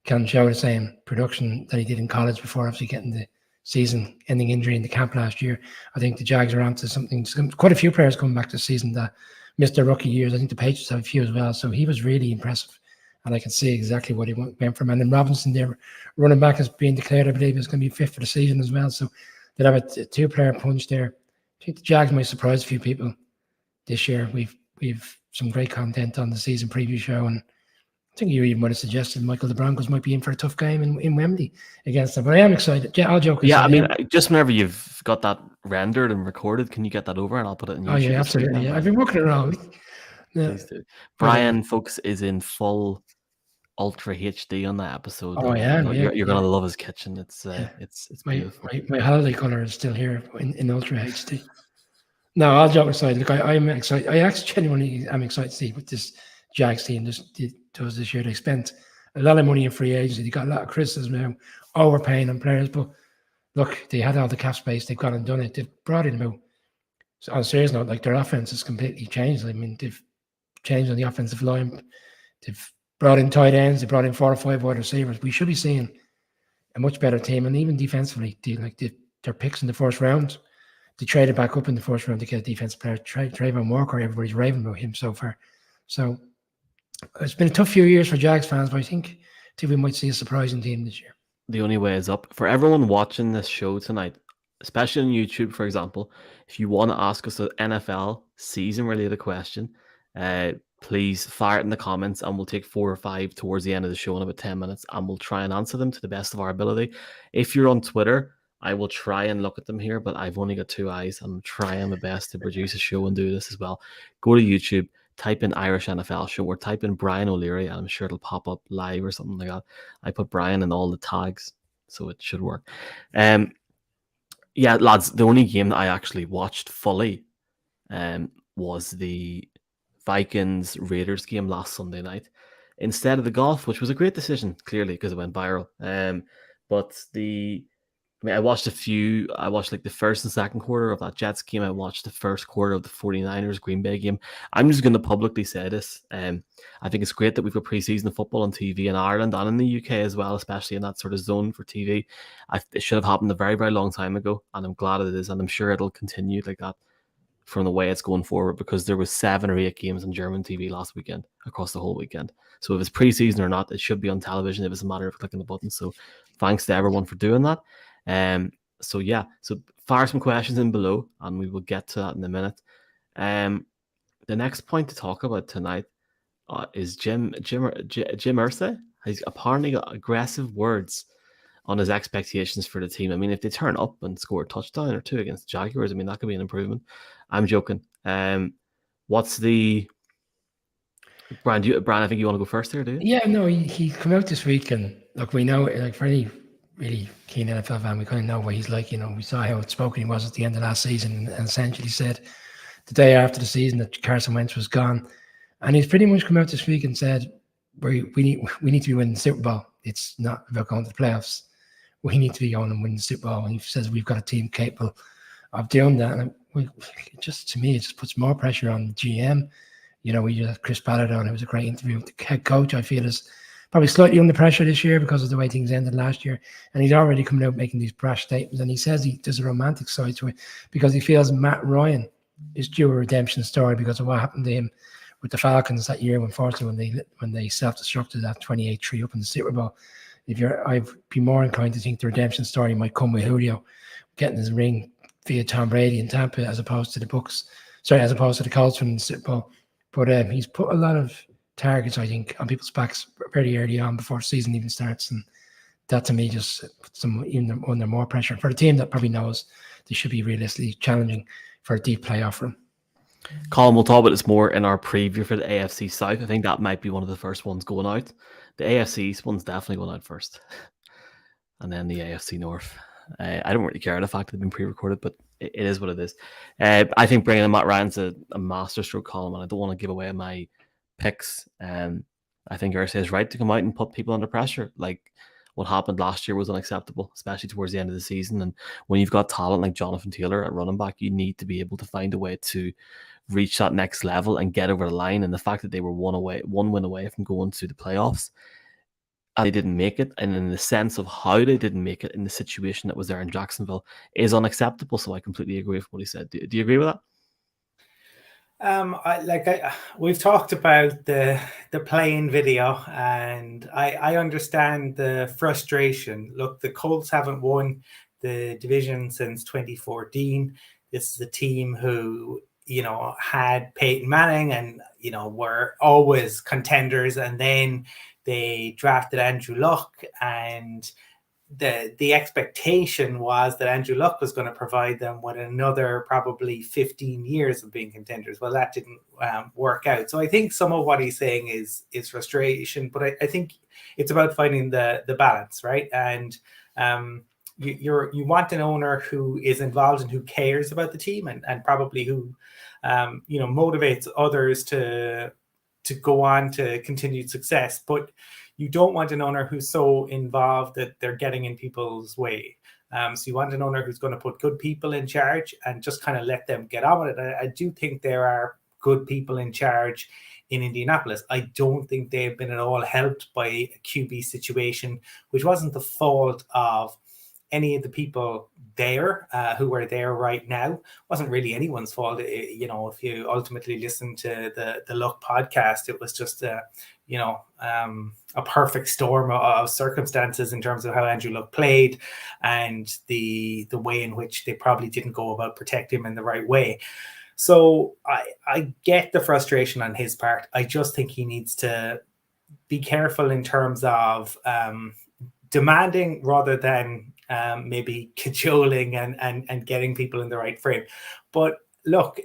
S3: can show the same production that he did in college before obviously getting the season-ending injury in the camp last year, I think the Jags are onto something. Quite a few players coming back this season that missed their rookie years. I think the Patriots have a few as well. So he was really impressive, and I can see exactly what he went from. And then Robinson, their running back, is being declared, I believe, is going to be fit for the season as well. So they'll have a 2-player punch there. I think the Jags might surprise a few people this year. We've some great content on the season preview show, and I think you even might have suggested, Michael, the Broncos might be in for a tough game in Wembley against them. But I am excited. Yeah, I'll joke.
S1: Yeah, I mean, just whenever you've got that rendered and recorded, can you get that over and I'll put it in YouTube?
S3: Oh, yeah, absolutely. Yeah, I've been working around. Yeah.
S1: Please do. Brian, folks, is in full Ultra HD on that episode.
S3: Oh, yeah.
S1: You're going to love his kitchen. It's beautiful.
S3: My holiday color is still here in Ultra HD. No, I'll joke aside. Look, I'm excited. I actually genuinely am excited to see what this Jags team does this year. They spent a lot of money in free agency. They got a lot of criticism now, overpaying on players. But look, they had all the cap space. They've gone and done it. They've brought in about, on a serious note, like their offense has completely changed. I mean, they've changed on the offensive line. They've brought in tight ends. They brought in 4 or 5 wide receivers. We should be seeing a much better team. And even defensively, their picks in the first round, they traded back up in the first round to get a defensive player. Trayvon Walker, everybody's raving about him so far. So it's been a tough few years for Jags fans, but I think we might see a surprising team this year.
S1: The only way is up. For everyone watching this show tonight, especially on YouTube, for example, if you want to ask us an NFL season-related question, please fire it in the comments, and we'll take 4 or 5 towards the end of the show in about 10 minutes, and we'll try and answer them to the best of our ability. If you're on Twitter, I will try and look at them here, but I've only got 2 eyes. I'm trying my best to produce a show and do this as well. Go to YouTube, type in Irish NFL Show, or type in Brian O'Leary, and I'm sure it'll pop up live or something like that. I put Brian in all the tags, so it should work. Yeah, lads, the only game that I actually watched fully was the Vikings-Raiders game last Sunday night instead of the golf, which was a great decision, clearly, because it went viral. I watched like the first and second quarter of that Jets game. I watched the first quarter of the 49ers Green Bay game. I'm just going to publicly say this. I think it's great that we've got preseason football on TV in Ireland and in the UK as well, especially in that sort of zone for TV. It should have happened a very, very long time ago, and I'm glad it is, and I'm sure it'll continue like that from the way it's going forward, because there was 7 or 8 games on German TV last weekend across the whole weekend. So if it's preseason or not, it should be on television. If it's a matter of clicking the button. So thanks to everyone for doing that. So fire some questions in below, and we will get to that in a minute. The next point to talk about tonight is Jim Irsay. He's apparently got aggressive words on his expectations for the team. I mean, if they turn up and score a touchdown or 2 against the Jaguars, I mean, that could be an improvement. I'm joking. What's the... Brian, I think you want to go first here, do you?
S3: Yeah, no, he come out this week, and look, we know, like, for any really keen NFL fan, we kind of know what he's like. You know, we saw how outspoken he was at the end of last season, and essentially said the day after the season that Carson Wentz was gone. And he's pretty much come out this week and said, we need to be winning the Super Bowl. It's not about going to the playoffs. We need to be going and winning the Super Bowl. And he says we've got a team capable of doing that. And to me, it just puts more pressure on the GM. You know, we just had Chris Ballard on. It was a great interview with the head coach. I feel is probably slightly under pressure this year because of the way things ended last year. And he's already coming out making these brash statements. And he says there's a romantic side to it because he feels Matt Ryan is due a redemption story because of what happened to him with the Falcons that year, unfortunately, when they self-destructed that 28-3 up in the Super Bowl. I'd be more inclined to think the redemption story might come with Julio getting his ring via Tom Brady in Tampa as opposed to the Colts from the Super Bowl. But he's put a lot of targets, I think, on people's backs very early on before the season even starts. And that, to me, just puts them even under more pressure. For a team that probably knows they should be realistically challenging for a deep playoff run.
S1: Colum, we'll talk about this more in our preview for the AFC South. I think that might be one of the first ones going out. The AFC East one's definitely going out first. And then the AFC North. I don't really care the fact that they've been pre-recorded, but it is what it is. I think bringing in Matt Ryan's a masterstroke, Colum, and I don't want to give away my picks. I think Irsay is right to come out and put people under pressure. Like what happened last year was unacceptable, especially towards the end of the season. And when you've got talent like Jonathan Taylor at running back, you need to be able to find a way to reach that next level and get over the line. And the fact that they were one win away from going to the playoffs, and they didn't make it, and in the sense of how they didn't make it in the situation that was there in Jacksonville, is unacceptable. So I completely agree with what he said. Do you agree with that?
S2: We've talked about the playing video, and I understand the frustration. Look, the Colts haven't won the division since 2014. This is a team who, you know, had Peyton Manning and, you know, were always contenders, and then they drafted Andrew Luck, and the expectation was that Andrew Luck was going to provide them with another probably 15 years of being contenders. Well, that didn't work out. So I think some of what he's saying is frustration, but I think it's about finding the balance, right? And you want an owner who is involved and who cares about the team and probably who motivates others to go on to continued success, but you don't want an owner who's so involved that they're getting in people's way. So you want an owner who's going to put good people in charge and just kind of let them get on with it. I do think there are good people in charge in Indianapolis. I don't think they've been at all helped by a QB situation, which wasn't the fault of any of the people there who are there right now. Wasn't really anyone's fault. If you ultimately listen to the Luck podcast, it was just a perfect storm of circumstances in terms of how Andrew Luck played and the way in which they probably didn't go about protecting him in the right way. So I get the frustration on his part. I just think he needs to be careful in terms of demanding rather than maybe cajoling and getting people in the right frame. But look,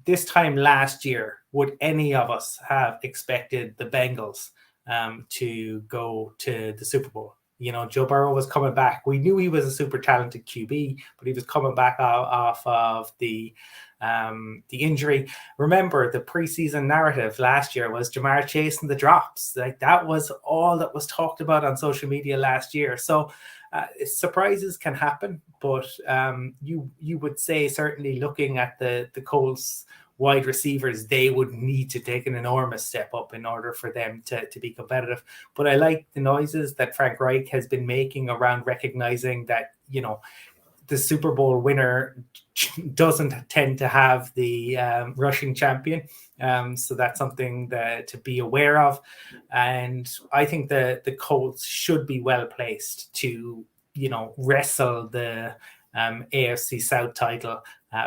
S2: this time last year, would any of us have expected the Bengals to go to the Super Bowl? You know, Joe Burrow was coming back. We knew he was a super talented QB, but he was coming back off of the injury. Remember, the preseason narrative last year was Jamar chasing the drops. Like, that was all that was talked about on social media last year. So surprises can happen, but you would say, certainly looking at the Colts wide receivers, they would need to take an enormous step up in order for them to be competitive. But I like the noises that Frank Reich has been making around recognizing that, you know, the Super Bowl winner doesn't tend to have the rushing champion. So that's something to be aware of. And I think the Colts should be well placed to, wrestle the AFC South title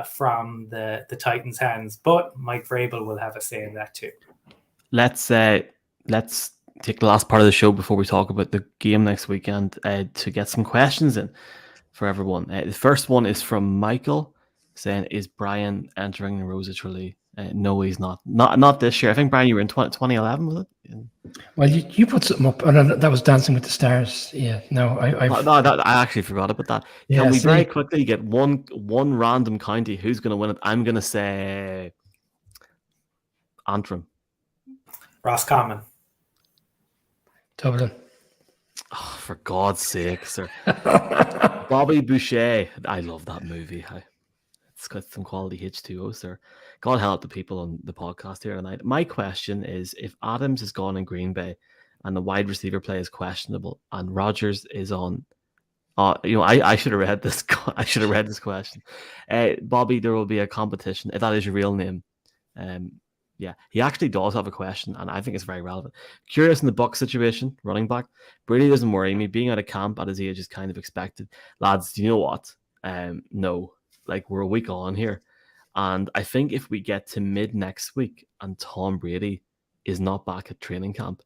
S2: from the Titans' hands. But Mike Vrabel will have a say in that too.
S1: Let's take the last part of the show before we talk about the game next weekend to get some questions in for everyone. The first one is from Michael saying, "Is Brian entering the Rosa Trilogy?" No, he's not. Not this year. I think, Brian, you were in 2011, was it?
S3: Well, you put something up. That was Dancing with the Stars. Yeah, no,
S1: I actually forgot about that.
S3: Yeah,
S1: Can we very quickly get one random county who's going to win it? I'm going to say Antrim.
S2: Roscommon.
S3: Dublin.
S1: Oh, for God's sake, sir. Bobby Boucher. I love that movie. It's got some quality H2O, sir. God help the people on the podcast here tonight. My question is, if Adams is gone in Green Bay and the wide receiver play is questionable and Rodgers is on, I should have read this. I should have read this question. Bobby, there will be a competition. If that is your real name. Yeah, he actually does have a question, and I think it's very relevant. Curious in the Bucs situation, running back. Brady doesn't worry me. Being out of camp at his age is kind of expected. Lads, do you know what? No. Like, we're a week on here. And I think if we get to mid next week and Tom Brady is not back at training camp,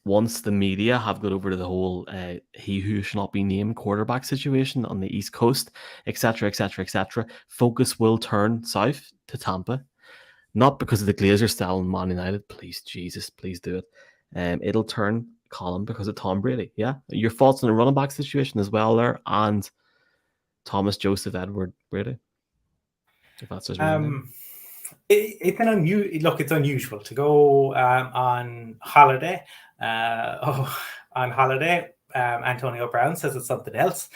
S1: once the media have got over to the whole he who shall not be named quarterback situation on the East Coast, etc., focus will turn south to Tampa. Not because of the Glazers selling Man United. Please, Jesus, please do it. It'll turn Colum because of Tom Brady. Yeah? Your thoughts on the running back situation as well there, and Thomas Joseph Edward Brady, if that's his real name.
S2: It's unusual to go on holiday. Antonio Brown says it's something else.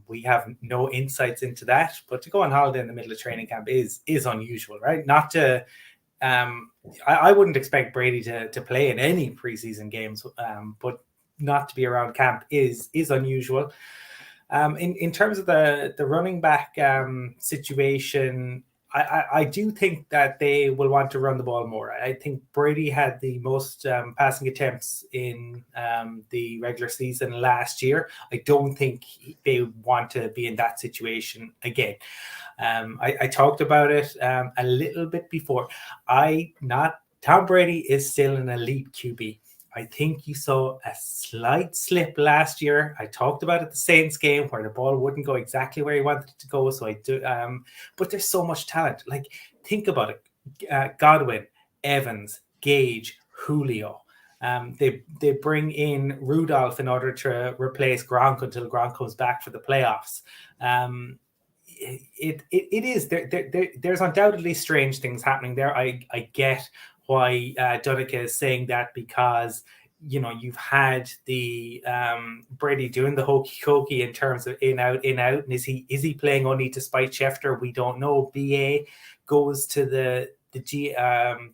S2: We have no insights into that, but to go on holiday in the middle of training camp is unusual, right? Not to, I wouldn't expect Brady to play in any preseason games, but not to be around camp is unusual. In terms of the running back situation, I do think that they will want to run the ball more. I think Brady had the most passing attempts in the regular season last year. I don't think they want to be in that situation again. I talked about it a little bit before. Tom Brady is still an elite QB. I think you saw a slight slip last year. I talked about it the Saints game where the ball wouldn't go exactly where he wanted it to go. So I do, but there's so much talent. Like, think about it: Godwin, Evans, Gage, Julio. They bring in Rudolph in order to replace Gronk until Gronk comes back for the playoffs. It is there's undoubtedly strange things happening there. I get why Dunica is saying that, because you've had the Brady doing the hokey in terms of in out, and is he playing only to spite Schefter? We don't know. BA goes to the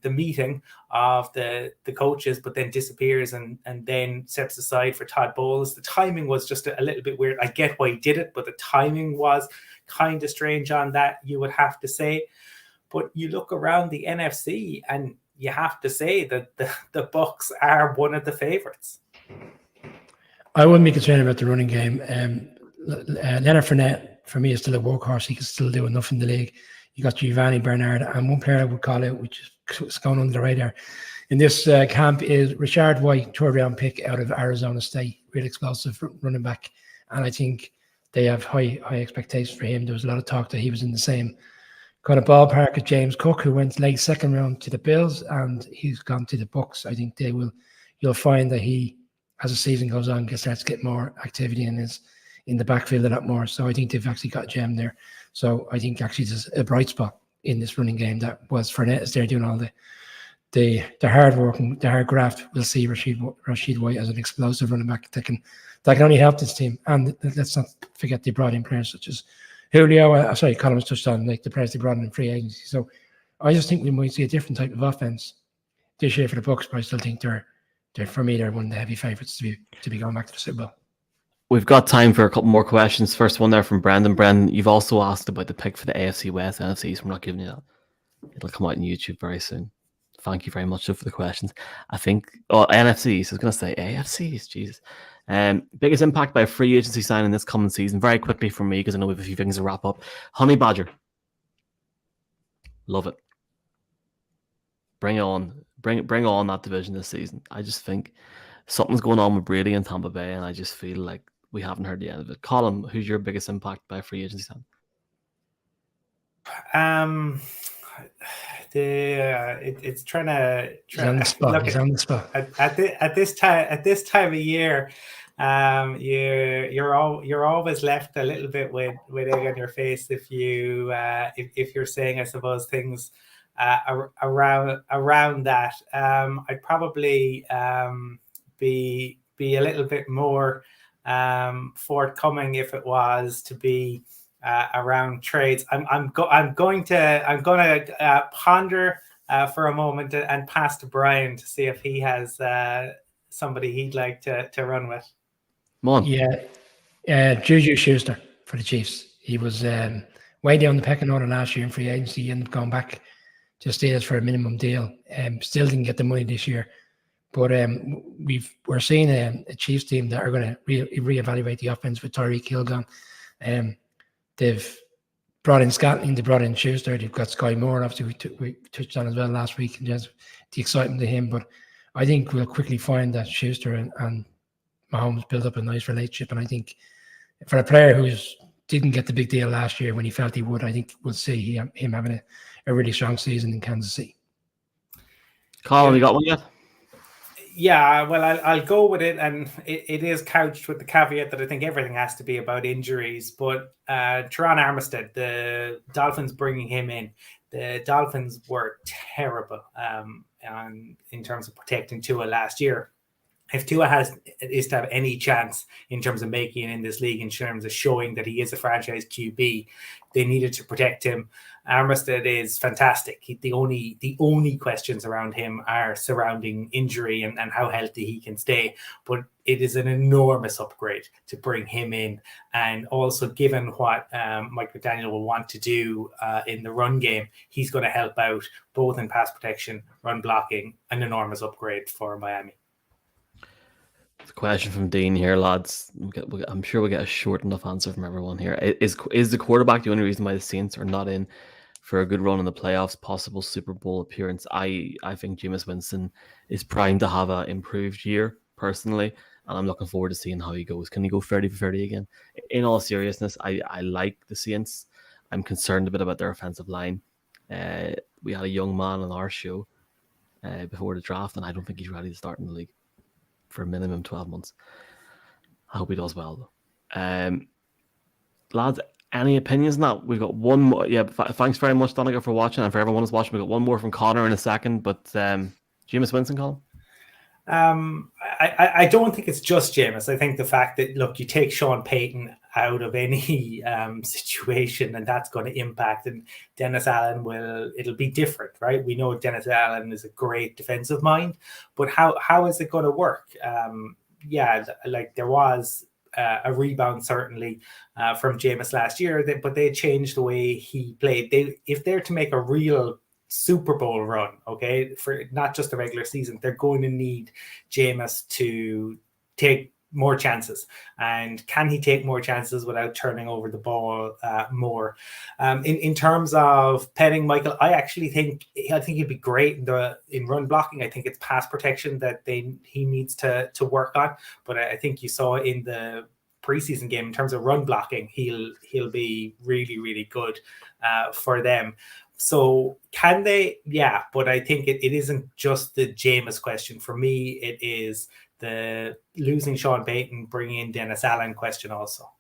S2: meeting of the coaches, but then disappears and then steps aside for Todd Bowles. The timing was just a little bit weird. I get why he did it, but the timing was kind of strange on that, you would have to say. But you look around the NFC and you have to say that the Bucs are one of the favorites.
S3: I wouldn't be concerned about the running game. Leonard Fournette, for me, is still a workhorse. He can still do enough in the league. You got Giovanni Bernard, and one player I would call out, which is going under the radar in this camp, is Rashard White, third-round pick out of Arizona State, real explosive running back. And I think they have high expectations for him. There was a lot of talk that he was in the same kind of ballpark of James Cook, who went late second round to the Bills, and he's gone to the Bucs. I think you'll find that he, as the season goes on, starts to get more activity in the backfield a lot more. So I think they've actually got a gem there. So I think actually there's a bright spot in this running game that was Fournette is there doing all the hard work and the hard graft. We'll see Rashid White as an explosive running back that can only help this team. And let's not forget they brought in players such as Julio, Colum touched on like the players they brought in free agency. So I just think we might see a different type of offense this year for the Bucs, but I still think they're for me, they're one of the heavy favourites to be going back to the Super Bowl.
S1: We've got time for a couple more questions. First one there from Brendan. Brendan, you've also asked about the pick for the AFC West, NFC, so we're not giving you that. It'll come out on YouTube very soon. Thank you very much for the questions. I think, NFCs, I was going to say AFCs, Jesus. Biggest impact by a free agency signing this coming season, very quickly for me, because I know we have a few things to wrap up. Honey Badger. Love it. Bring on that division this season. I just think something's going on with Brady and Tampa Bay, and I just feel like we haven't heard the end of it. Colum, who's your biggest impact by a free agency signing?
S2: It's trying to.
S3: He's on the spot. He's on the spot.
S2: At this time of year, you're always left a little bit with egg on your face if you're saying, I suppose, things around that. I'd probably be a little bit more forthcoming if it was to be around trades. I'm going to ponder for a moment and pass to Brian to see if he has somebody he'd like to run with.
S1: Come on.
S3: Yeah, Juju Schuster for the Chiefs. He was way down the pecking order last year in free agency. He ended up going back to Steelers for a minimum deal. Still didn't get the money this year. But we're seeing a Chiefs team that are going to reevaluate the offense with Tyreek Hill gone. They've brought in Scantling, they brought in Schuster, they've got Sky Moore, obviously we touched on as well last week, and just the excitement of him. But I think we'll quickly find that Schuster and Mahomes built up a nice relationship. And I think for a player who didn't get the big deal last year when he felt he would, I think we'll see him having a really strong season in Kansas City.
S1: Colin, you got one yet?
S2: Yeah, well, I'll go with it, and it is couched with the caveat that I think everything has to be about injuries. But Teron Armstead, the Dolphins bringing him in, the Dolphins were terrible in terms of protecting Tua last year. If Tua is to have any chance in terms of making it in this league, in terms of showing that he is a franchise QB, they needed to protect him. Armstead is fantastic. The only questions around him are surrounding injury and how healthy he can stay. But it is an enormous upgrade to bring him in. And also, given what Mike McDaniel will want to do in the run game, he's going to help out both in pass protection, run blocking, an enormous upgrade for Miami.
S1: The question from Dean here, lads. I'm sure we'll get a short enough answer from everyone here. Is the quarterback the only reason why the Saints are not in for a good run in the playoffs, possible Super Bowl appearance? I think Jameis Winston is primed to have an improved year, personally, and I'm looking forward to seeing how he goes. Can he go 30 for 30 again? In all seriousness, I like the Saints. I'm concerned a bit about their offensive line. We had a young man on our show before the draft, and I don't think he's ready to start in the league for a minimum 12 months. I hope he does well, though. Lads, any opinions on that? We've got one more. Yeah, thanks very much, Donegal, for watching, and for everyone who's watching. We've got one more from Connor in a second, but Jameis Winston, Colin?
S2: I don't think it's just Jameis. I think the fact that, look, you take Sean Payton out of any situation, and that's going to impact, and Dennis Allen it'll be different, right? We know Dennis Allen is a great defensive mind, but how is it going to work? Like there was a rebound certainly from Jameis last year, but they changed the way he played. If they're to make a real Super Bowl run, okay, for not just the regular season, they're going to need Jameis to take more chances. And can he take more chances without turning over the ball more? In terms of petting Michael, I think he'd be great in run blocking. I think it's pass protection that he needs to work on. But I think you saw in the preseason game, in terms of run blocking, he'll be really, really good for them. So can they? Yeah, but I think it isn't just the Jameis question. For me, it is the losing Sean Payton, bringing in Dennis Allen question also.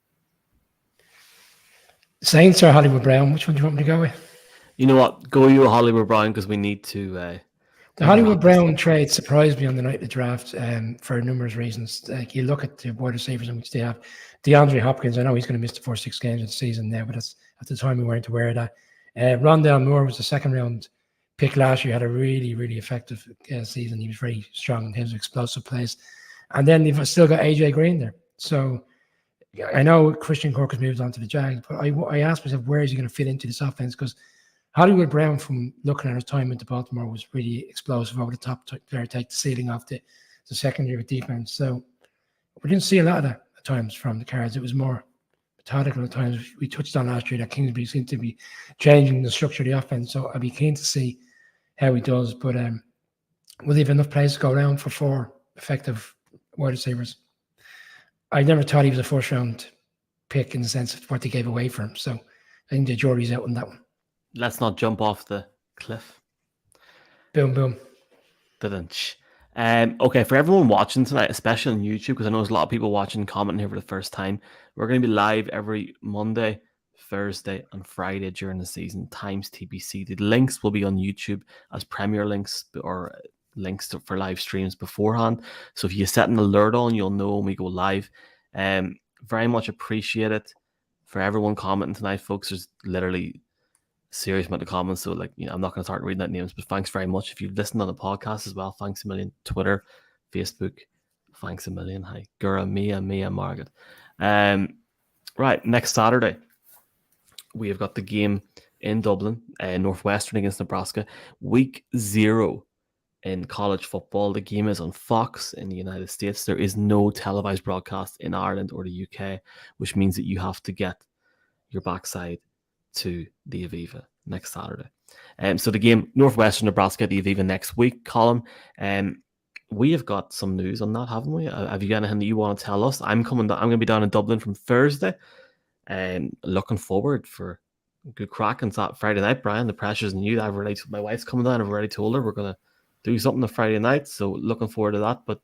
S3: Saints or Hollywood Brown? Which one do you want me to go with?
S1: You know what? Go you Hollywood Brown, because we need to...
S3: the Hollywood Brown trade surprised me on the night of the draft for numerous reasons. Like, you look at the wide receivers in which they have. DeAndre Hopkins, I know he's going to miss the first 6 games of the season now, but that's, at the time we weren't aware of that. Rondale Moore was the second round pick last year, had a really, really effective season. He was very strong in his explosive plays. And then you've still got AJ Green there. So I know Christian Kirk has moved on to the Jags, but I asked myself, where is he going to fit into this offense? Because Hollywood Brown, from looking at his time into Baltimore, was really explosive over the top, very take the ceiling off the secondary defense. So we didn't see a lot of that at times from the Cards. It was more methodical at times. We touched on last year that Kingsbury seemed to be changing the structure of the offense. So I'd be keen to see how he does. But we'll leave enough plays to go around for 4 effective wide receivers. I never thought he was a first round pick in the sense of what they gave away for him. So I think the jury's out on that one.
S1: Let's not jump off the cliff.
S3: Boom, boom.
S1: Okay, for everyone watching tonight, especially on YouTube, because I know there's a lot of people watching, commenting here for the first time, we're going to be live every Monday, Thursday, and Friday during the season, times TBC. The links will be on YouTube as premier links or links for live streams beforehand. So if you set an alert on, you'll know when we go live. Very much appreciate it for everyone commenting tonight, folks. There's literally serious amount of comments, so I'm not going to start reading out names, but thanks very much. If you've listened on the podcast as well, thanks a million. Twitter, Facebook, thanks a million. Hi Gura, Mia, Margaret. Right, next Saturday we have got the game in Dublin, Northwestern against Nebraska, week 0 in college football. The game is on Fox in the United States. There is no televised broadcast in Ireland or the UK, which means that you have to get your backside to the Aviva next Saturday. So the game, Northwestern, Nebraska at the Aviva next week. Colum, we have got some news on that, haven't we? Have you got anything that you want to tell us? I'm going to be down in Dublin from Thursday, and looking forward for a good crack on Friday night. Brian, the pressure's on you. My wife's coming down. I've already told her we're going to do something on Friday night, so looking forward to that. But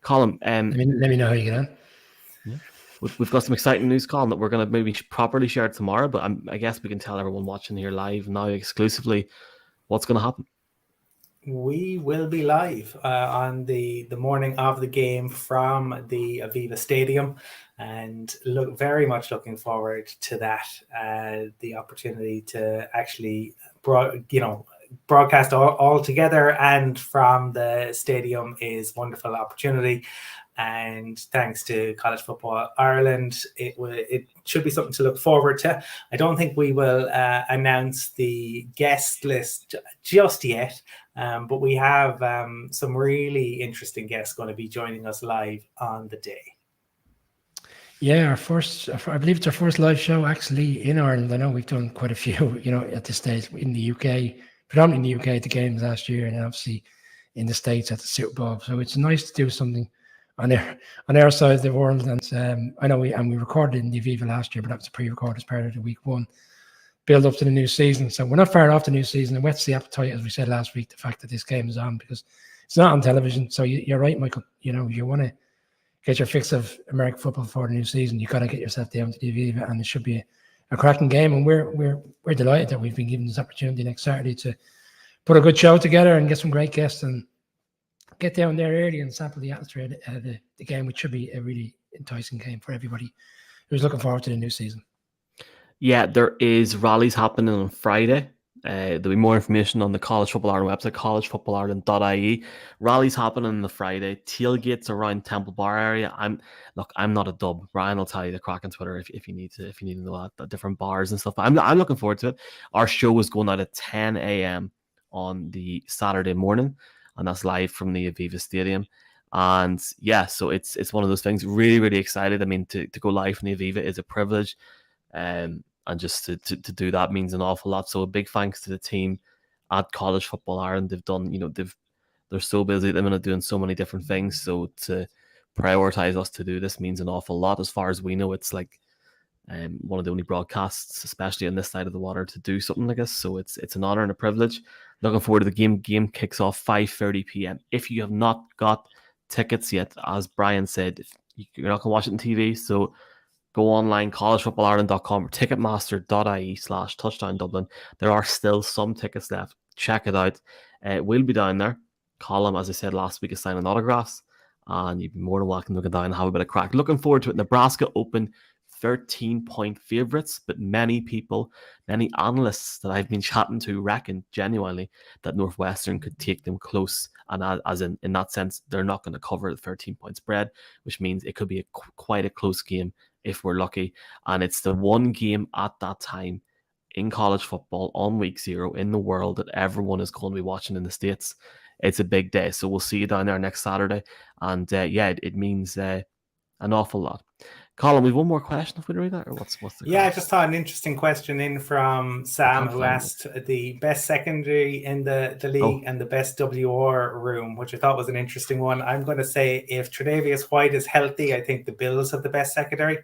S1: Colum, let
S3: me know how you get on.
S1: Yeah. We've got some exciting news, Colin, that we're going to maybe properly share tomorrow, but I guess we can tell everyone watching here live now exclusively what's going to happen.
S2: We will be live on the morning of the game from the Aviva Stadium, and very much looking forward to that. The opportunity to actually broadcast all together and from the stadium is wonderful opportunity. And thanks to College Football Ireland, it should be something to look forward to. I don't think we will announce the guest list just yet, but we have some really interesting guests going to be joining us live on the day.
S3: Yeah, I believe it's our first live show actually in Ireland. I know we've done quite a few, at this stage in the UK, predominantly in the UK at the games last year, and obviously in the States at the Super Bowl. So it's nice to do something on our side of the world. And I know we recorded in the Aviva last year, but that was a pre-record as part of the week 1 build up to the new season. So we're not far off the new season. It whets the appetite, as we said last week, the fact that this game is on, because it's not on television. So you're right, Michael. You want to get your fix of American football for the new season. You got to get yourself down to the Aviva, and it should be a cracking game. And we're delighted that we've been given this opportunity next Saturday to put a good show together and get some great guests and get down there early and sample the atmosphere of the game, which should be a really enticing game for everybody who's looking forward to the new season.
S1: Yeah, there is rallies happening on Friday. There'll be more information on the College Football Ireland website, collegefootballireland.ie. Rallies happening on the Friday. Tailgates around Temple Bar area. I'm not a dub. Brian will tell you the crack on Twitter if you need to know that different bars and stuff. But I'm looking forward to it. Our show is going out at 10 a.m. on the Saturday morning, and that's live from the Aviva Stadium. And yeah, so it's one of those things. Really, really excited. I mean, to go live from the Aviva is a privilege, and just to do that means an awful lot. So a big thanks to the team at College Football Ireland. They've done, they're so busy at the minute doing so many different things. So to prioritize us to do this means an awful lot. As far as we know, it's like one of the only broadcasts, especially on this side of the water, to do something like this. So it's an honor and a privilege. Looking forward to the game. Game kicks off 5:30 p.m. If you have not got tickets yet, as Brian said, you're not going to watch it on TV, so go online, collegefootballireland.com or ticketmaster.ie/touchdown Dublin. There are still some tickets left. Check it out. We'll be down there. Colum, as I said last week, is signing autographs, and you'd be more than welcome to go down and have a bit of crack. Looking forward to it. Nebraska open 13-point favorites, but many analysts that I've been chatting to reckon genuinely that Northwestern could take them close, and as in that sense, they're not going to cover the 13-point spread, which means it could be quite a close game if we're lucky. And it's the one game at that time in college football on week 0 in the world that everyone is going to be watching in the States. It's a big day. So we'll see you down there next Saturday. And it means an awful lot. Colin, we've one more question if we read that, or what's the
S2: I just thought an interesting question in from Sam, who asked the best secondary in the league and the best WR room, which I thought was an interesting one. I'm going to say if Tre'Davious White is healthy, I think the Bills have the best secondary,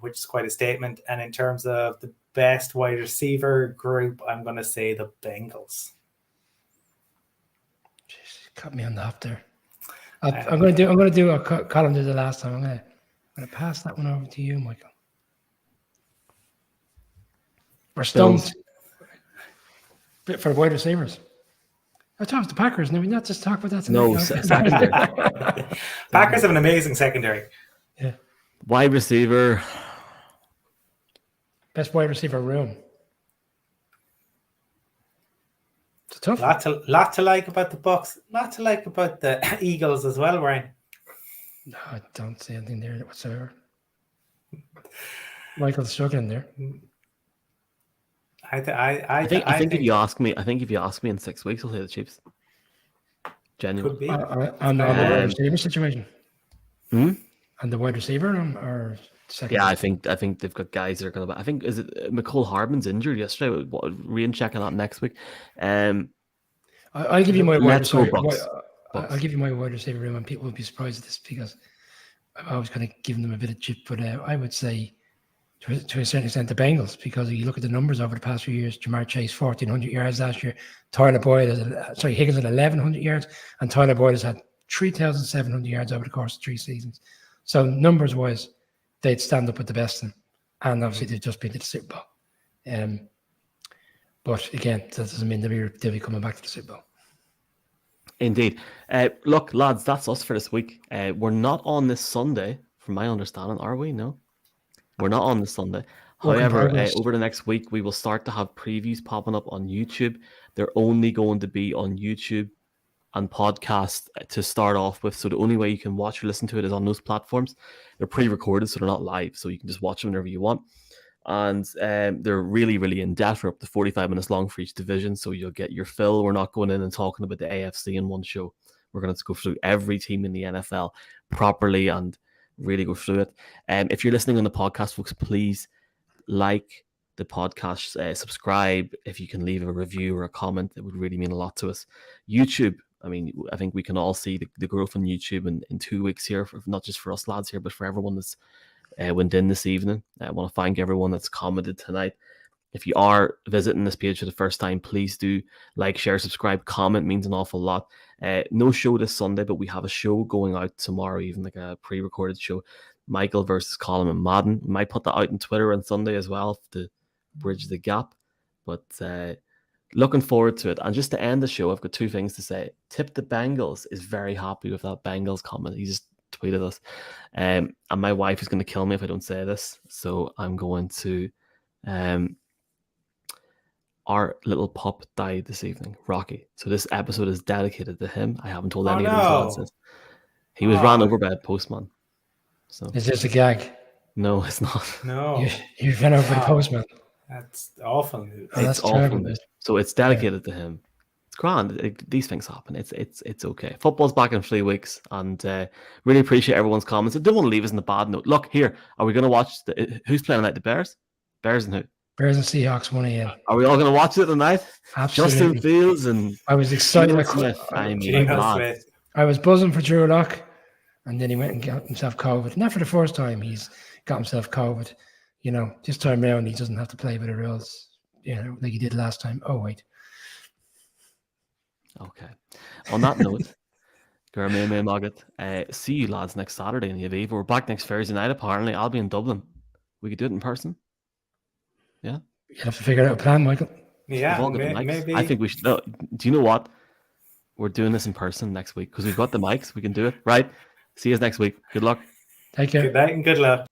S2: which is quite a statement. And in terms of the best wide receiver group, I'm going to say the Bengals.
S3: Jeez, cut me on the hop there. I'm going to do a Colin did the last time. I'm going to pass that one over to you, Michael. We're stumped for the wide receivers. I talked to the Packers. No, we not just talk about that tonight.
S1: No, secondary.
S2: Packers have an amazing secondary.
S3: Yeah.
S1: Wide receiver.
S3: Best wide receiver room. It's a tough
S2: lot to like about the Bucks. Lot to like about the Eagles as well, Brian.
S3: No, I don't see anything there whatsoever. Michael's struggling there.
S1: I think if you ask me, in 6 weeks, I'll say the Chiefs. Genuinely.
S2: Could be.
S3: On the wide receiver situation.
S1: And
S3: the wide receiver or second?
S1: Yeah, I think they've got guys that are going to. I think is it McCole Hardman's injured yesterday. Rain checking that next week.
S3: I'll give you my wide receiver.
S1: Bucks.
S3: I'll give you my wide receiver room, and people will be surprised at this because I'm always kind of giving them a bit of chip. But I would say, to a certain extent, the Bengals, because if you look at the numbers over the past few years, Jamar Chase 1,400 yards last year, Higgins had 1,100 yards, and Tyler Boyd has had 3,700 yards over the course of 3 seasons. So numbers wise, they'd stand up with the best of them, and obviously they've just been to the Super Bowl. But again, that doesn't mean they'll be coming back to the Super Bowl.
S1: Indeed. Look, lads, that's us for this week. We're not on this Sunday, from my understanding, are we? No, we're not on this Sunday. However, over the next week, we will start to have previews popping up on YouTube. They're only going to be on YouTube and podcast to start off with. So the only way you can watch or listen to it is on those platforms. They're pre-recorded, so they're not live. So you can just watch them whenever you want. And they're really, really in-depth. They're up to 45 minutes long for each division, so you'll get your fill. We're not going in and talking about the AFC in one show. We're going to go through every team in the NFL properly and really go through it. If you're listening on the podcast, folks, please like the podcast, subscribe. If you can leave a review or a comment, it would really mean a lot to us. YouTube, I think we can all see the growth on YouTube in 2 weeks here, not just for us lads here, but for everyone that's went in this evening. I want to thank everyone that's commented tonight. If you are visiting this page for the first time, please do like, share, subscribe, comment. Means an awful lot. No show this Sunday, but we have a show going out tomorrow, even like a pre-recorded show. Michael versus Colum and Madden. We might put that out on Twitter on Sunday as well to bridge the gap. But looking forward to it. And just to end the show, I've got 2 things to say. Tip the Bengals is very happy with that Bengals comment. He just tweeted us. And my wife is going to kill me if I don't say this. So I'm going to... our little pup died this evening, Rocky. So this episode is dedicated to him. I haven't told any of those lads. He was ran over by a postman. So
S3: is this a gag?
S1: No, it's not.
S2: No.
S3: You ran over the postman.
S2: That's awful news.
S1: It's awful news. So it's dedicated to him. It's grand. These things happen. It's okay. Football's back in 3 weeks, and really appreciate everyone's comments. I don't want to leave us in a bad note. Look here, are we going to watch who's playing tonight? The Bears? Bears and who?
S3: Bears and Seahawks 1 a.m.
S1: Are we all going to watch it tonight?
S3: Absolutely.
S1: Justin Fields and
S3: I was excited. I was buzzing for Drew Lock, and then he went and got himself COVID. Not for the first time he's got himself COVID. This time around he doesn't have to play by the rules, like he did last time. Oh, wait.
S1: Okay. On that note, see you lads next Saturday in the Aviva. We're back next Thursday night, apparently. I'll be in Dublin. We could do it in person. Yeah.
S3: You have to figure out a plan, Michael.
S2: Yeah, maybe.
S1: I think we should. No, do you know what? We're doing this in person next week because we've got the mics. We can do it. Right. See you next week. Good luck.
S3: Take care.
S2: Good night and good luck.